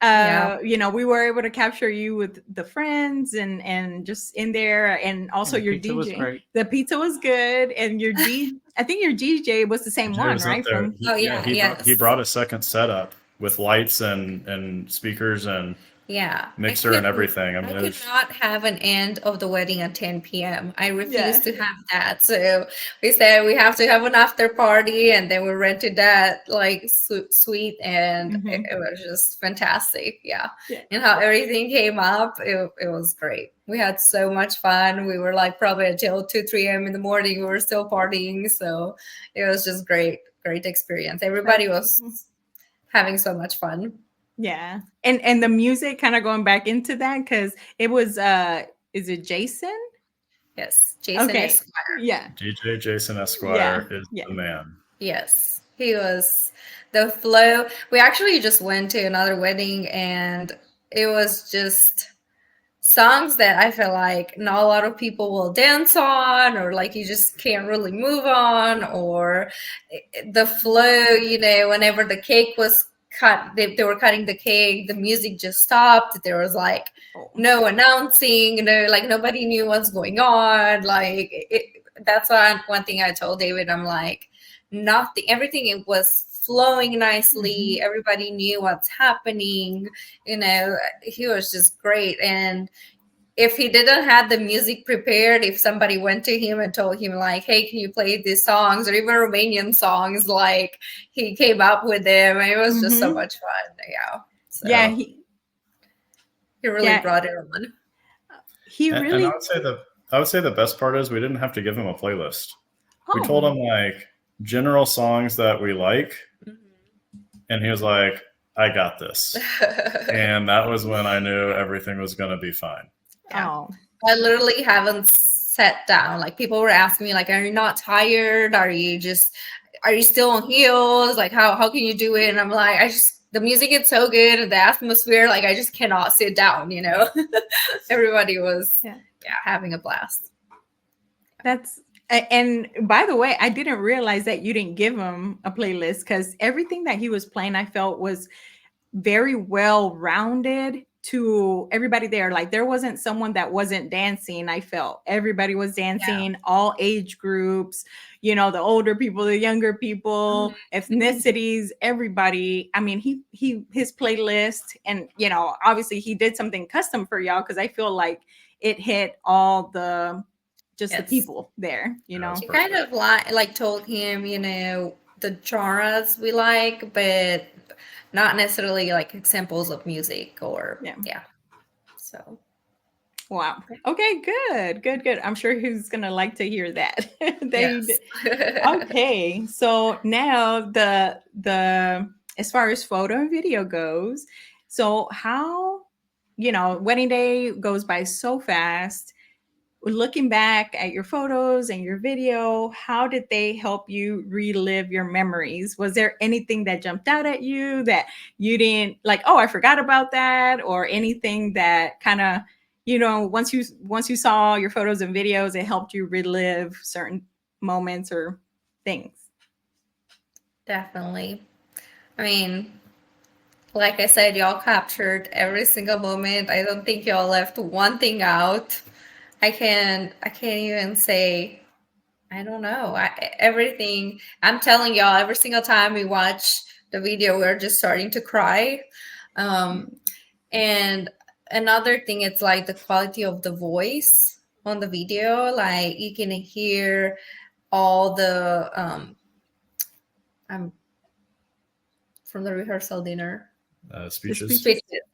We were able to capture you with the friends and just in there, and also your pizza was DJ. great. The pizza was good, and your I think your DJ was the same Jay one, was up right? there. He yes. brought a second setup with lights and speakers and mixer and everything. I mean, I could not have an end of the wedding at 10 p.m. I refused to have that. So we said we have to have an after party, and then we rented that like suite, and it was just fantastic. Yeah. And how everything came up, it was great. We had so much fun. We were like probably until 2-3 a.m. in the morning. We were still partying. So it was just great experience. Everybody was having so much fun. Yeah. And the music, kind of going back into that, because it was is it Jason? Yes, Jason Esquire. Yeah. DJ Jason Esquire is the man. Yes, he was. The flow. We actually just went to another wedding, and it was just songs that I feel like not a lot of people will dance on, or like you just can't really move on, or the flow, whenever the cake was cut, they were cutting the cake, the music just stopped. There was like no announcing, like nobody knew what's going on. Like that's one thing I told David. I'm like, everything, it was flowing nicely. Everybody knew what's happening. He was just great. And if he didn't have the music prepared, if somebody went to him and told him like, hey, can you play these songs, or even Romanian songs, like he came up with them. It was just so much fun. Yeah. So he really brought it on. And I would say the best part is we didn't have to give him a playlist. We told him like general songs that we like. And he was like, I got this. And that was when I knew everything was going to be fine. Yeah. I literally haven't sat down. Like people were asking me, like, are you not tired? Are you still on heels? Like, how can you do it? And I'm like, the music is so good, and the atmosphere, like I just cannot sit down, Everybody was having a blast. And by the way, I didn't realize that you didn't give him a playlist, because everything that he was playing, I felt was very well rounded to everybody there. Like there wasn't someone that wasn't dancing. I felt everybody was dancing, all age groups, you know, the older people, the younger people, ethnicities, everybody. I mean, his playlist, and you know, obviously he did something custom for y'all, because I feel like it hit all the the people there, you know. She kind of like told him, you know, the genres we like, but not necessarily like examples of music or so. Wow. Okay, good. I'm sure he's gonna like to hear that. Okay, so now the as far as photo and video goes, so how, you know, wedding day goes by so fast. Looking back at your photos and your video, how did they help you relive your memories? Was there anything that jumped out at you that you didn't like, oh, I forgot about that, or anything that kind of, you know, once you saw your photos and videos, it helped you relive certain moments or things? Definitely. I mean, like I said, y'all captured every single moment. I don't think y'all left one thing out. I can't even say, I don't know. Everything, I'm telling y'all, every single time we watch the video, we're just starting to cry. And another thing, it's like the quality of the voice on the video. Like you can hear all the from the rehearsal dinner. Speeches.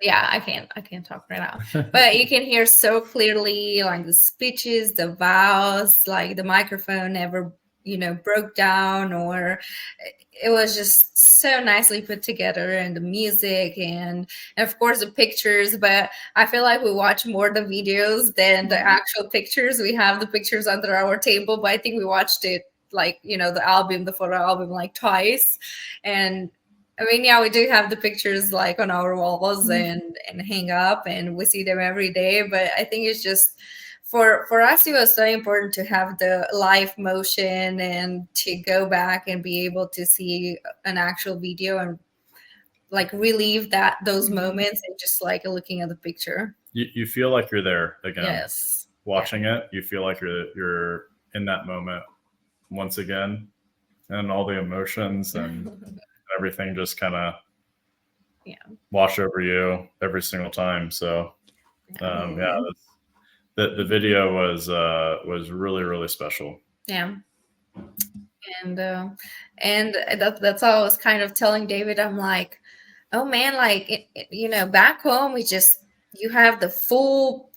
Yeah, I can't talk right now. But you can hear so clearly, like the speeches, the vows, like the microphone never, you know, broke down, or it was just so nicely put together, and the music and of course the pictures. But I feel like we watch more the videos than the actual pictures. We have the pictures under our table, but I think we watched it like, you know, the photo album like twice. And I mean, yeah, we do have the pictures like on our walls and hang up, and we see them every day. But I think it's just for us, it was so important to have the live motion and to go back and be able to see an actual video and like relive those moments, and just like looking at the picture. You feel like you're there again. Yes. Watching it, you feel like you're in that moment once again, and all the emotions and everything just kind of wash over you every single time. So the video was really, really special. Yeah. And that's all I was kind of telling David. I'm like, oh man, like you know, back home you have the full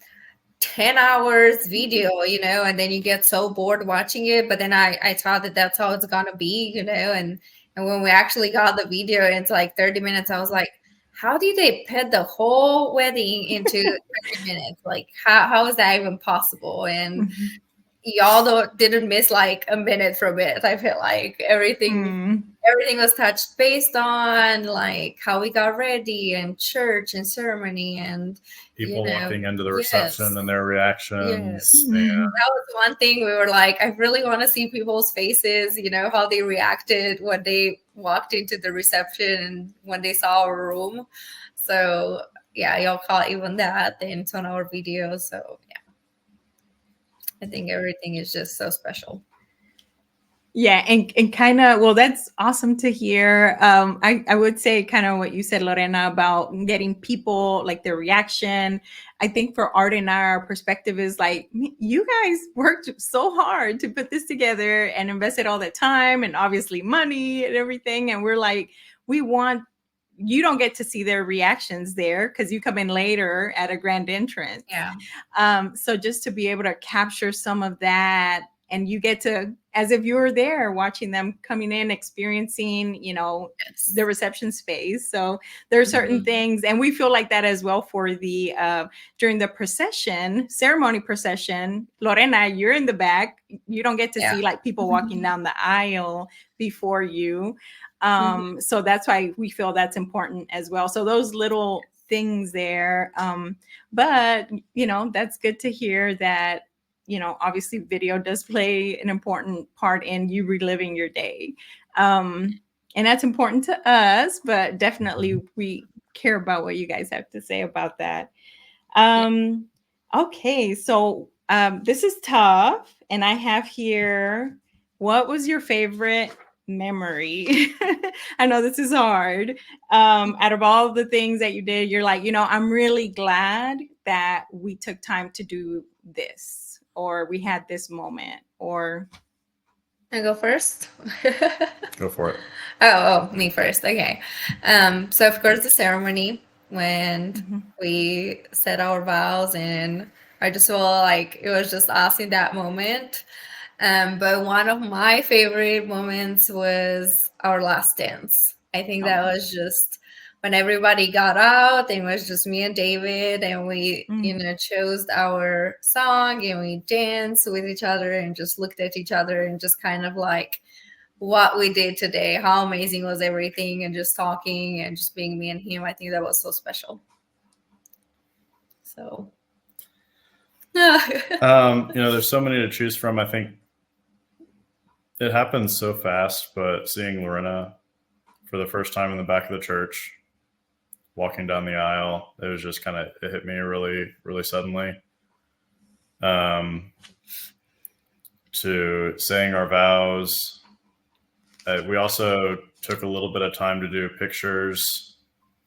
10 hours video, you know, and then you get so bored watching it. But then I thought that that's how it's gonna be, you know, and when we actually got the video and it's like 30 minutes, I was like, how did they put the whole wedding into 30 minutes? Like, how is that even possible? And y'all didn't miss like a minute from it. I feel like everything was touched based on like how we got ready and church and ceremony and people walking into the reception and their reactions. That was one thing we were like, I really want to see people's faces, you know, how they reacted when they walked into the reception and when they saw our room. So yeah, y'all caught even that, and it's on our video. So yeah, I think everything is just so special. Yeah, and kind of, well, that's awesome to hear. I would say kind of what you said, Lorena, about getting people, like their reaction. I think for Art and our perspective is like, you guys worked so hard to put this together and invested all that time and obviously money and everything. And we're like, you don't get to see their reactions there because you come in later at a grand entrance. Yeah. So just to be able to capture some of that, and you get to, as if you were there watching them coming in, experiencing, you know, the reception space. So there are certain things, and we feel like that as well for the, during the ceremony procession. Lorena, you're in the back. You don't get to see like people walking down the aisle before you. So that's why we feel that's important as well. So those little things there. But, you know, that's good to hear that, you know, obviously video does play an important part in you reliving your day. And that's important to us, but definitely we care about what you guys have to say about that. Okay, so this is tough, and I have here, what was your favorite memory? I know this is hard. Out of all the things that you did, you're like, I'm really glad that we took time to do this, or we had this moment, or. I go first. Go for it. Oh, me first. Okay. So of course the ceremony when we said our vows, and I just felt like it was just us in that moment. But one of my favorite moments was our last dance. I think that was just when everybody got out, and it was just me and David, and we, chose our song, and we danced with each other and just looked at each other and just kind of like what we did today, how amazing was everything, and just talking and just being me and him. I think that was so special. So, there's so many to choose from. I think it happens so fast, but seeing Lorena for the first time in the back of the church, walking down the aisle, it was just it hit me really, really suddenly. To saying our vows. We also took a little bit of time to do pictures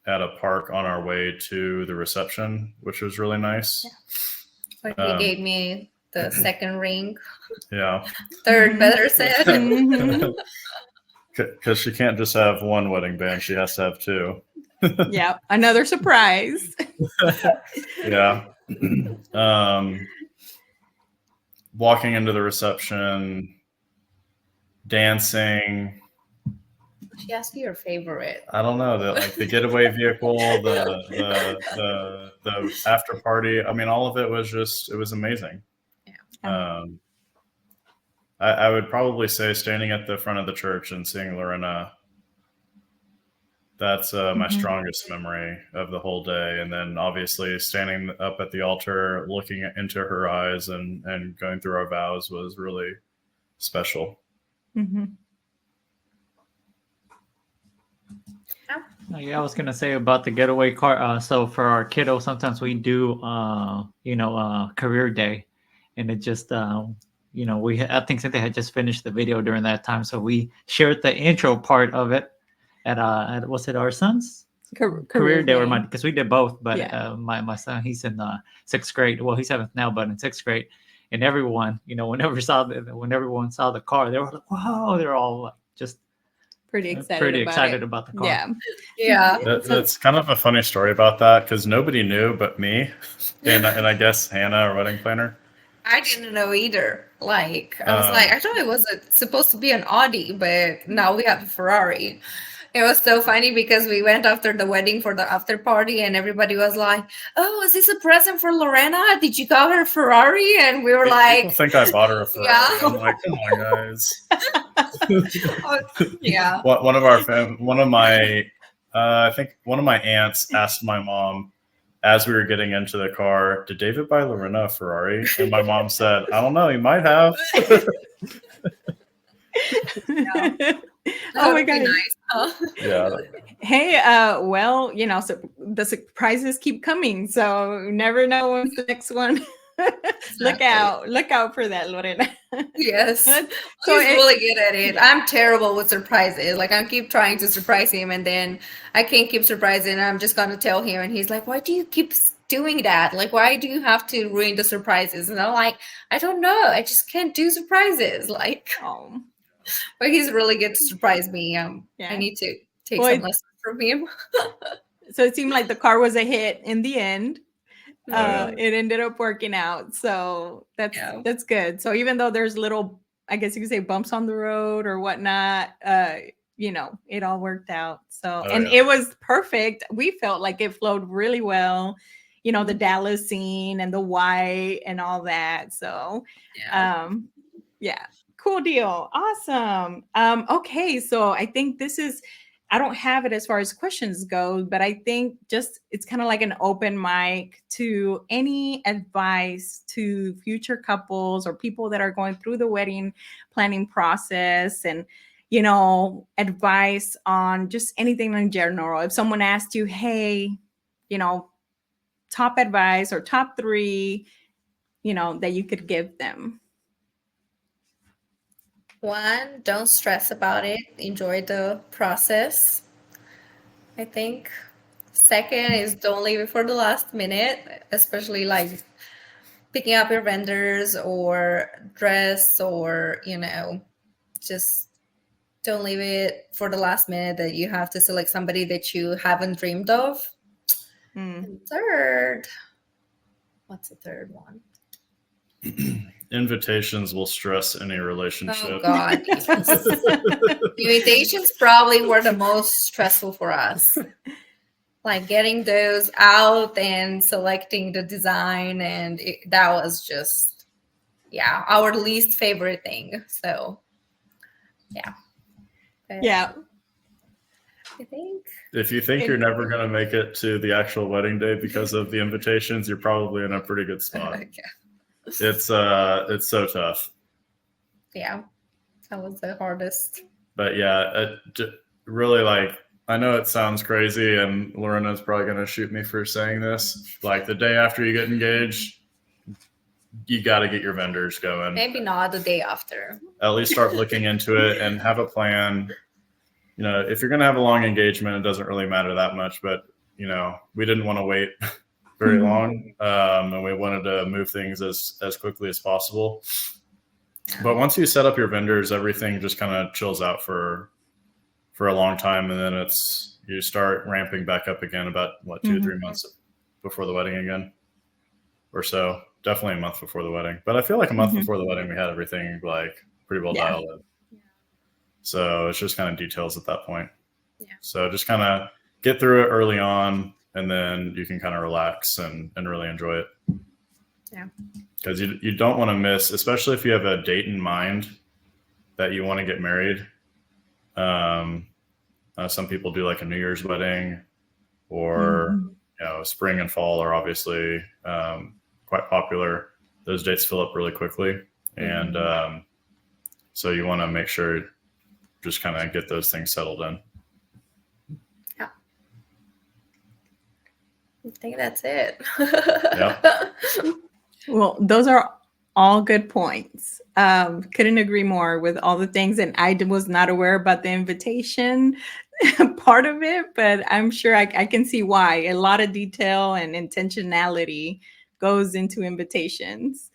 at a park on our way to the reception, which was really nice. Like he gave me the second ring. Yeah. Third, better said. Because she can't just have one wedding band; she has to have two. Yeah, another surprise. Yeah. Walking into the reception, dancing. She asked you your favorite. I don't know, the getaway vehicle, the after party. I mean, all of it was amazing. Yeah. I would probably say standing at the front of the church and seeing Lorena. That's my strongest memory of the whole day. And then obviously standing up at the altar, looking into her eyes and going through our vows was really special. Yeah, I was gonna say about the getaway car. So for our kiddo, sometimes we do, career day, and it just, I think Cynthia had just finished the video during that time, so we shared the intro part of it at was it our son's career day or mine? Because we did both, but my son, he's in 6th grade. Well, he's 7th now, but in 6th grade, and everyone, when everyone saw the car, they were like, "Wow!" They're all just pretty excited about the car. Yeah. That's kind of a funny story about that, because nobody knew but me and I guess Hannah, our wedding planner. I didn't know either. Like, I was like, I thought it was supposed to be an Audi, but now we have a Ferrari. It was so funny because we went after the wedding for the after party, and everybody was like, "Oh, is this a present for Lorena? Did you got her a Ferrari?" And we were like, "People think I bought her a Ferrari." Yeah. I'm like, "Come on, guys." Yeah. I think one of my aunts asked my mom as we were getting into the car, "Did David buy Lorena a Ferrari?" And my mom said, "I don't know. He might have." Yeah. Oh my God. Nice, huh? Yeah. Hey, so the surprises keep coming. So you never know when's the next one. Look out for that, Lorena. Yes. So he's really good at it. I'm terrible with surprises. Like, I keep trying to surprise him, and then I can't keep surprising. I'm just gonna tell him, and he's like, "Why do you keep doing that? Like, why do you have to ruin the surprises?" And I'm like, "I don't know. I just can't do surprises." Like, but he's really good to surprise me. I need to take some lessons from him. So it seemed like the car was a hit in the end. It ended up working out, so that's good. So even though there's little, I guess you could say, bumps on the road or whatnot, it all worked out. So it was perfect. We felt like it flowed really well. The Dallas scene and the white and all that. So cool deal. Awesome. Okay, so I think I don't have it as far as questions go, but I think it's kind of like an open mic to any advice to future couples or people that are going through the wedding planning process. And, advice on just anything in general. If someone asked you, hey, top advice or top 3, that you could give them. 1, don't stress about it. Enjoy the process, I think. 2nd is don't leave it for the last minute, especially like picking up your vendors or dress or, just don't leave it for the last minute that you have to select somebody that you haven't dreamed of. And 3rd, what's the 3rd one? Invitations will stress any relationship. Oh God, yes. Invitations probably were the most stressful for us. Like getting those out and selecting the design, and that was just, our least favorite thing. So, Yeah. I think if you think you're never going to make it to the actual wedding day because of the invitations, you're probably in a pretty good spot. It's so tough. Yeah, that was the hardest. But really, like, I know it sounds crazy, and Lorena's probably going to shoot me for saying this. Like, the day after you get engaged, you got to get your vendors going. Maybe not the day after. At least start looking into it and have a plan. If you're going to have a long engagement, it doesn't really matter that much. But, we didn't want to wait very long, and we wanted to move things as quickly as possible. But once you set up your vendors, everything just kind of chills out for a long time, and then you start ramping back up again about 2 to 3 months before the wedding again, or so. Definitely a month before the wedding, but I feel like a month before the wedding we had everything like pretty well dialed in. So it's just kind of details at that point. So just kind of get through it early on, and then you can kind of relax and really enjoy it. Because you don't want to miss, especially if you have a date in mind that you want to get married. Some people do like a New Year's wedding, or spring and fall are obviously quite popular. Those dates fill up really quickly, and so you want to make sure just kind of get those things settled in. Yeah, I think that's it. Well, those are all good points. Couldn't agree more with all the things, and I was not aware about the invitation part of it, but I'm sure I can see why. A lot of detail and intentionality goes into invitations.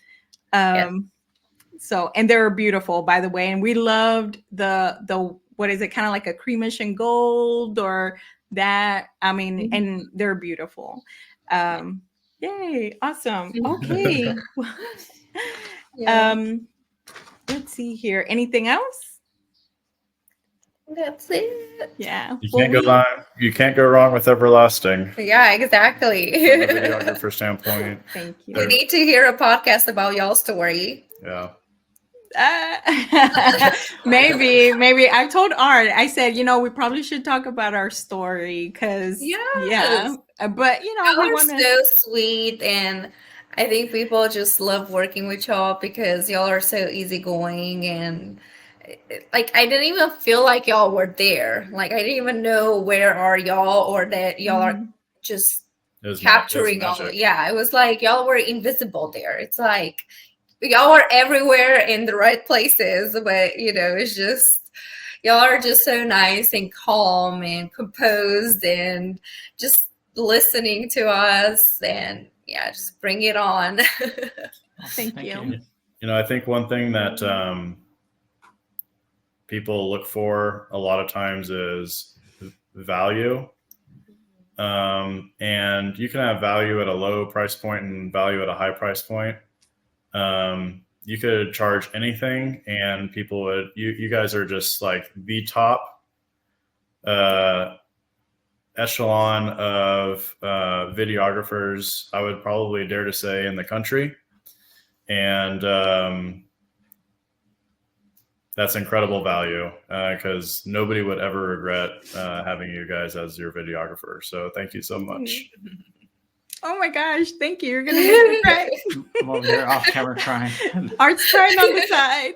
So, and they're beautiful, by the way. And we loved the what is it, kind of like a creamish and gold, or that. I mean, and they're beautiful. Yay, awesome. Okay. Let's see here. Anything else? That's it. Yeah. You can't go wrong with everlasting. Yeah, exactly. From a videographer standpoint. Thank you. We need to hear a podcast about y'all's story. Yeah. Maybe I told Art, I said, we probably should talk about our story, because but y'all we are so sweet, and I think people just love working with y'all because y'all are so easygoing, and like I didn't even feel like y'all were there. Like I didn't even know where are y'all, or that y'all are just capturing all. Yeah, it was like y'all were invisible there. It's like y'all are everywhere in the right places, but it's just y'all are just so nice and calm and composed and just listening to us, and just bring it on. Thank you. I think one thing that people look for a lot of times is value. And you can have value at a low price point and value at a high price point. You could charge anything, and people would, you guys are just like the top echelon of videographers, I would probably dare to say, in the country. And that's incredible value, because nobody would ever regret having you guys as your videographer. So thank you so much. Oh my gosh, thank you. You're going to make me cry. I'm over here off camera crying. Art's crying on the side.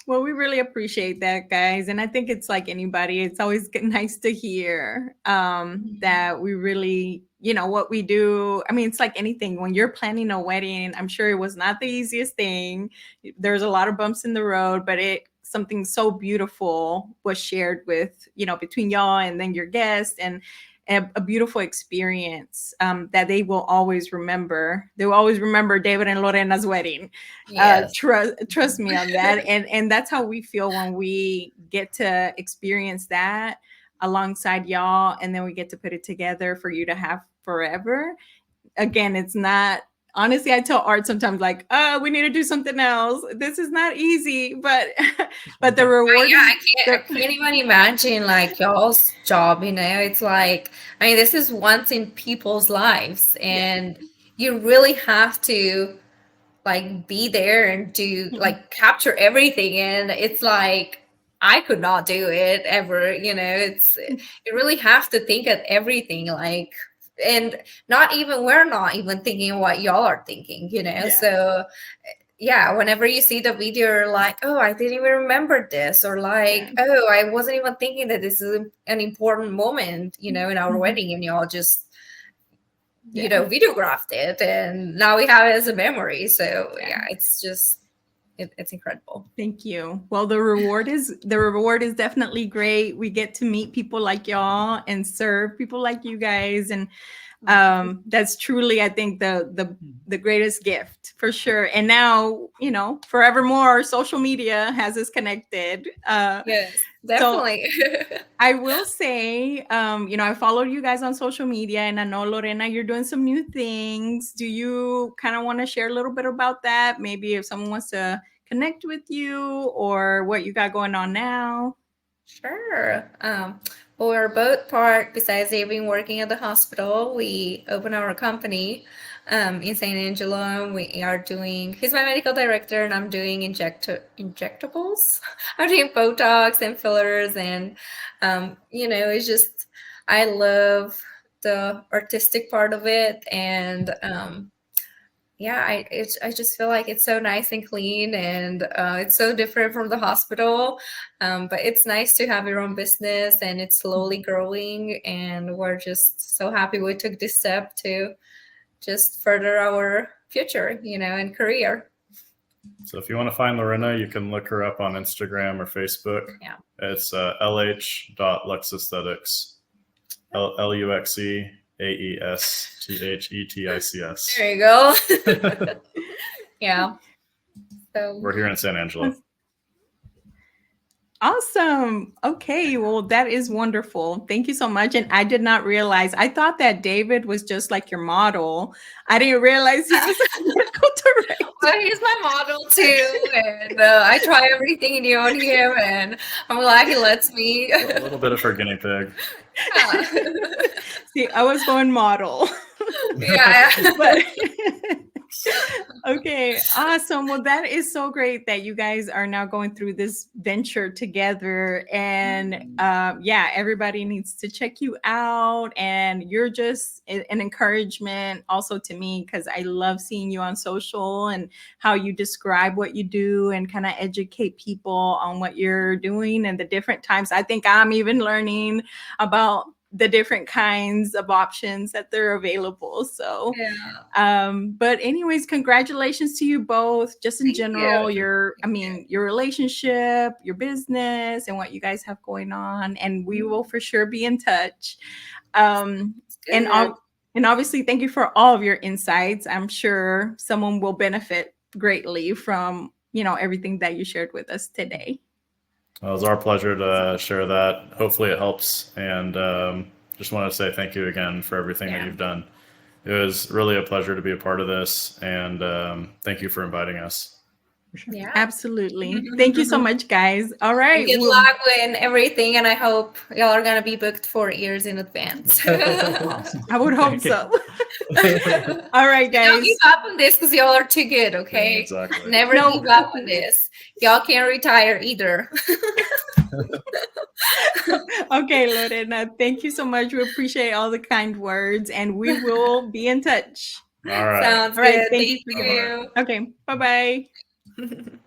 Well, we really appreciate that, guys. And I think it's like anybody, it's always nice to hear that we really, what we do. I mean, it's like anything. When you're planning a wedding, I'm sure it was not the easiest thing. There's a lot of bumps in the road, but something so beautiful was shared with, between y'all and then your guests, and a beautiful experience that they will always remember. They will always remember David and Lorena's wedding. Yes. Trust me on that. And that's how we feel when we get to experience that alongside y'all, and then we get to put it together for you to have forever. Again, it's not, honestly, I tell Art sometimes, like, we need to do something else. This is not easy, but the reward. I can't even imagine like y'all's job. It's like, I mean, this is once in people's lives, and you really have to like be there and do like capture everything. And it's like, I could not do it ever. You really have to think of everything, like. And we're not even thinking what y'all are thinking, So whenever you see the video, you're like, oh, I didn't even remember this, or like, oh, I wasn't even thinking that this is an important moment, in our wedding, and y'all just, videographed it, and now we have it as a memory. So it's just, it's incredible. Thank you. Well, the reward is definitely great. We get to meet people like y'all and serve people like you guys, and that's truly, I think, the greatest gift for sure. And now, forevermore, social media has us connected. Yes, definitely. So I will say, I followed you guys on social media, and I know, Lorena, you're doing some new things. Do you kind of want to share a little bit about that? Maybe if someone wants to connect with you, or what you got going on now? Sure. Well, we're both part, besides David working at the hospital, we opened our company in San Angelo, and we are doing, he's my medical director, and I'm doing injectables. I'm doing Botox and fillers, and, it's just, I love the artistic part of it, and I just feel like it's so nice and clean, and it's so different from the hospital. But it's nice to have your own business, and it's slowly growing, and we're just so happy we took this step to just further our future, and career. So if you want to find Lorena, you can look her up on Instagram or Facebook. Yeah. It's lh.luxaesthetics, LUXEAESTHETICS. There you go. Yeah. So We're here in San Angelo. Awesome. Okay. Well, that is wonderful. Thank you so much. And I did not realize, I thought that David was just like your model. I didn't realize he was a medical director. Well, he's my model too. And I try everything new on him, and I'm glad he lets me. A little bit of her guinea pig. Yeah. See, I was going model. Yeah. But okay, awesome. Well, that is so great that you guys are now going through this venture together. And everybody needs to check you out. And you're just an encouragement also to me, because I love seeing you on social and how you describe what you do and kind of educate people on what you're doing and the different times. I think I'm even learning about the different kinds of options that they're available. So, but anyways, congratulations to you both, just in general, your relationship, your business, and what you guys have going on. And we will for sure be in touch. And obviously, thank you for all of your insights. I'm sure someone will benefit greatly from, everything that you shared with us today. Well, it was our pleasure to share that. Hopefully it helps. And just want to say thank you again for everything that you've done. It was really a pleasure to be a part of this. And thank you for inviting us. Yeah, absolutely. Thank you so much, guys. All right. Good luck with everything. And I hope y'all are going to be booked 4 years in advance. I would hope so. All right, guys. Don't give up on this, because y'all are too good. Okay. Exactly. Never give up on this. Y'all can't retire either. Okay, Lorena, thank you so much. We appreciate all the kind words, and we will be in touch. All right. Sounds all right, good. Thank you. you. Okay. Bye-bye.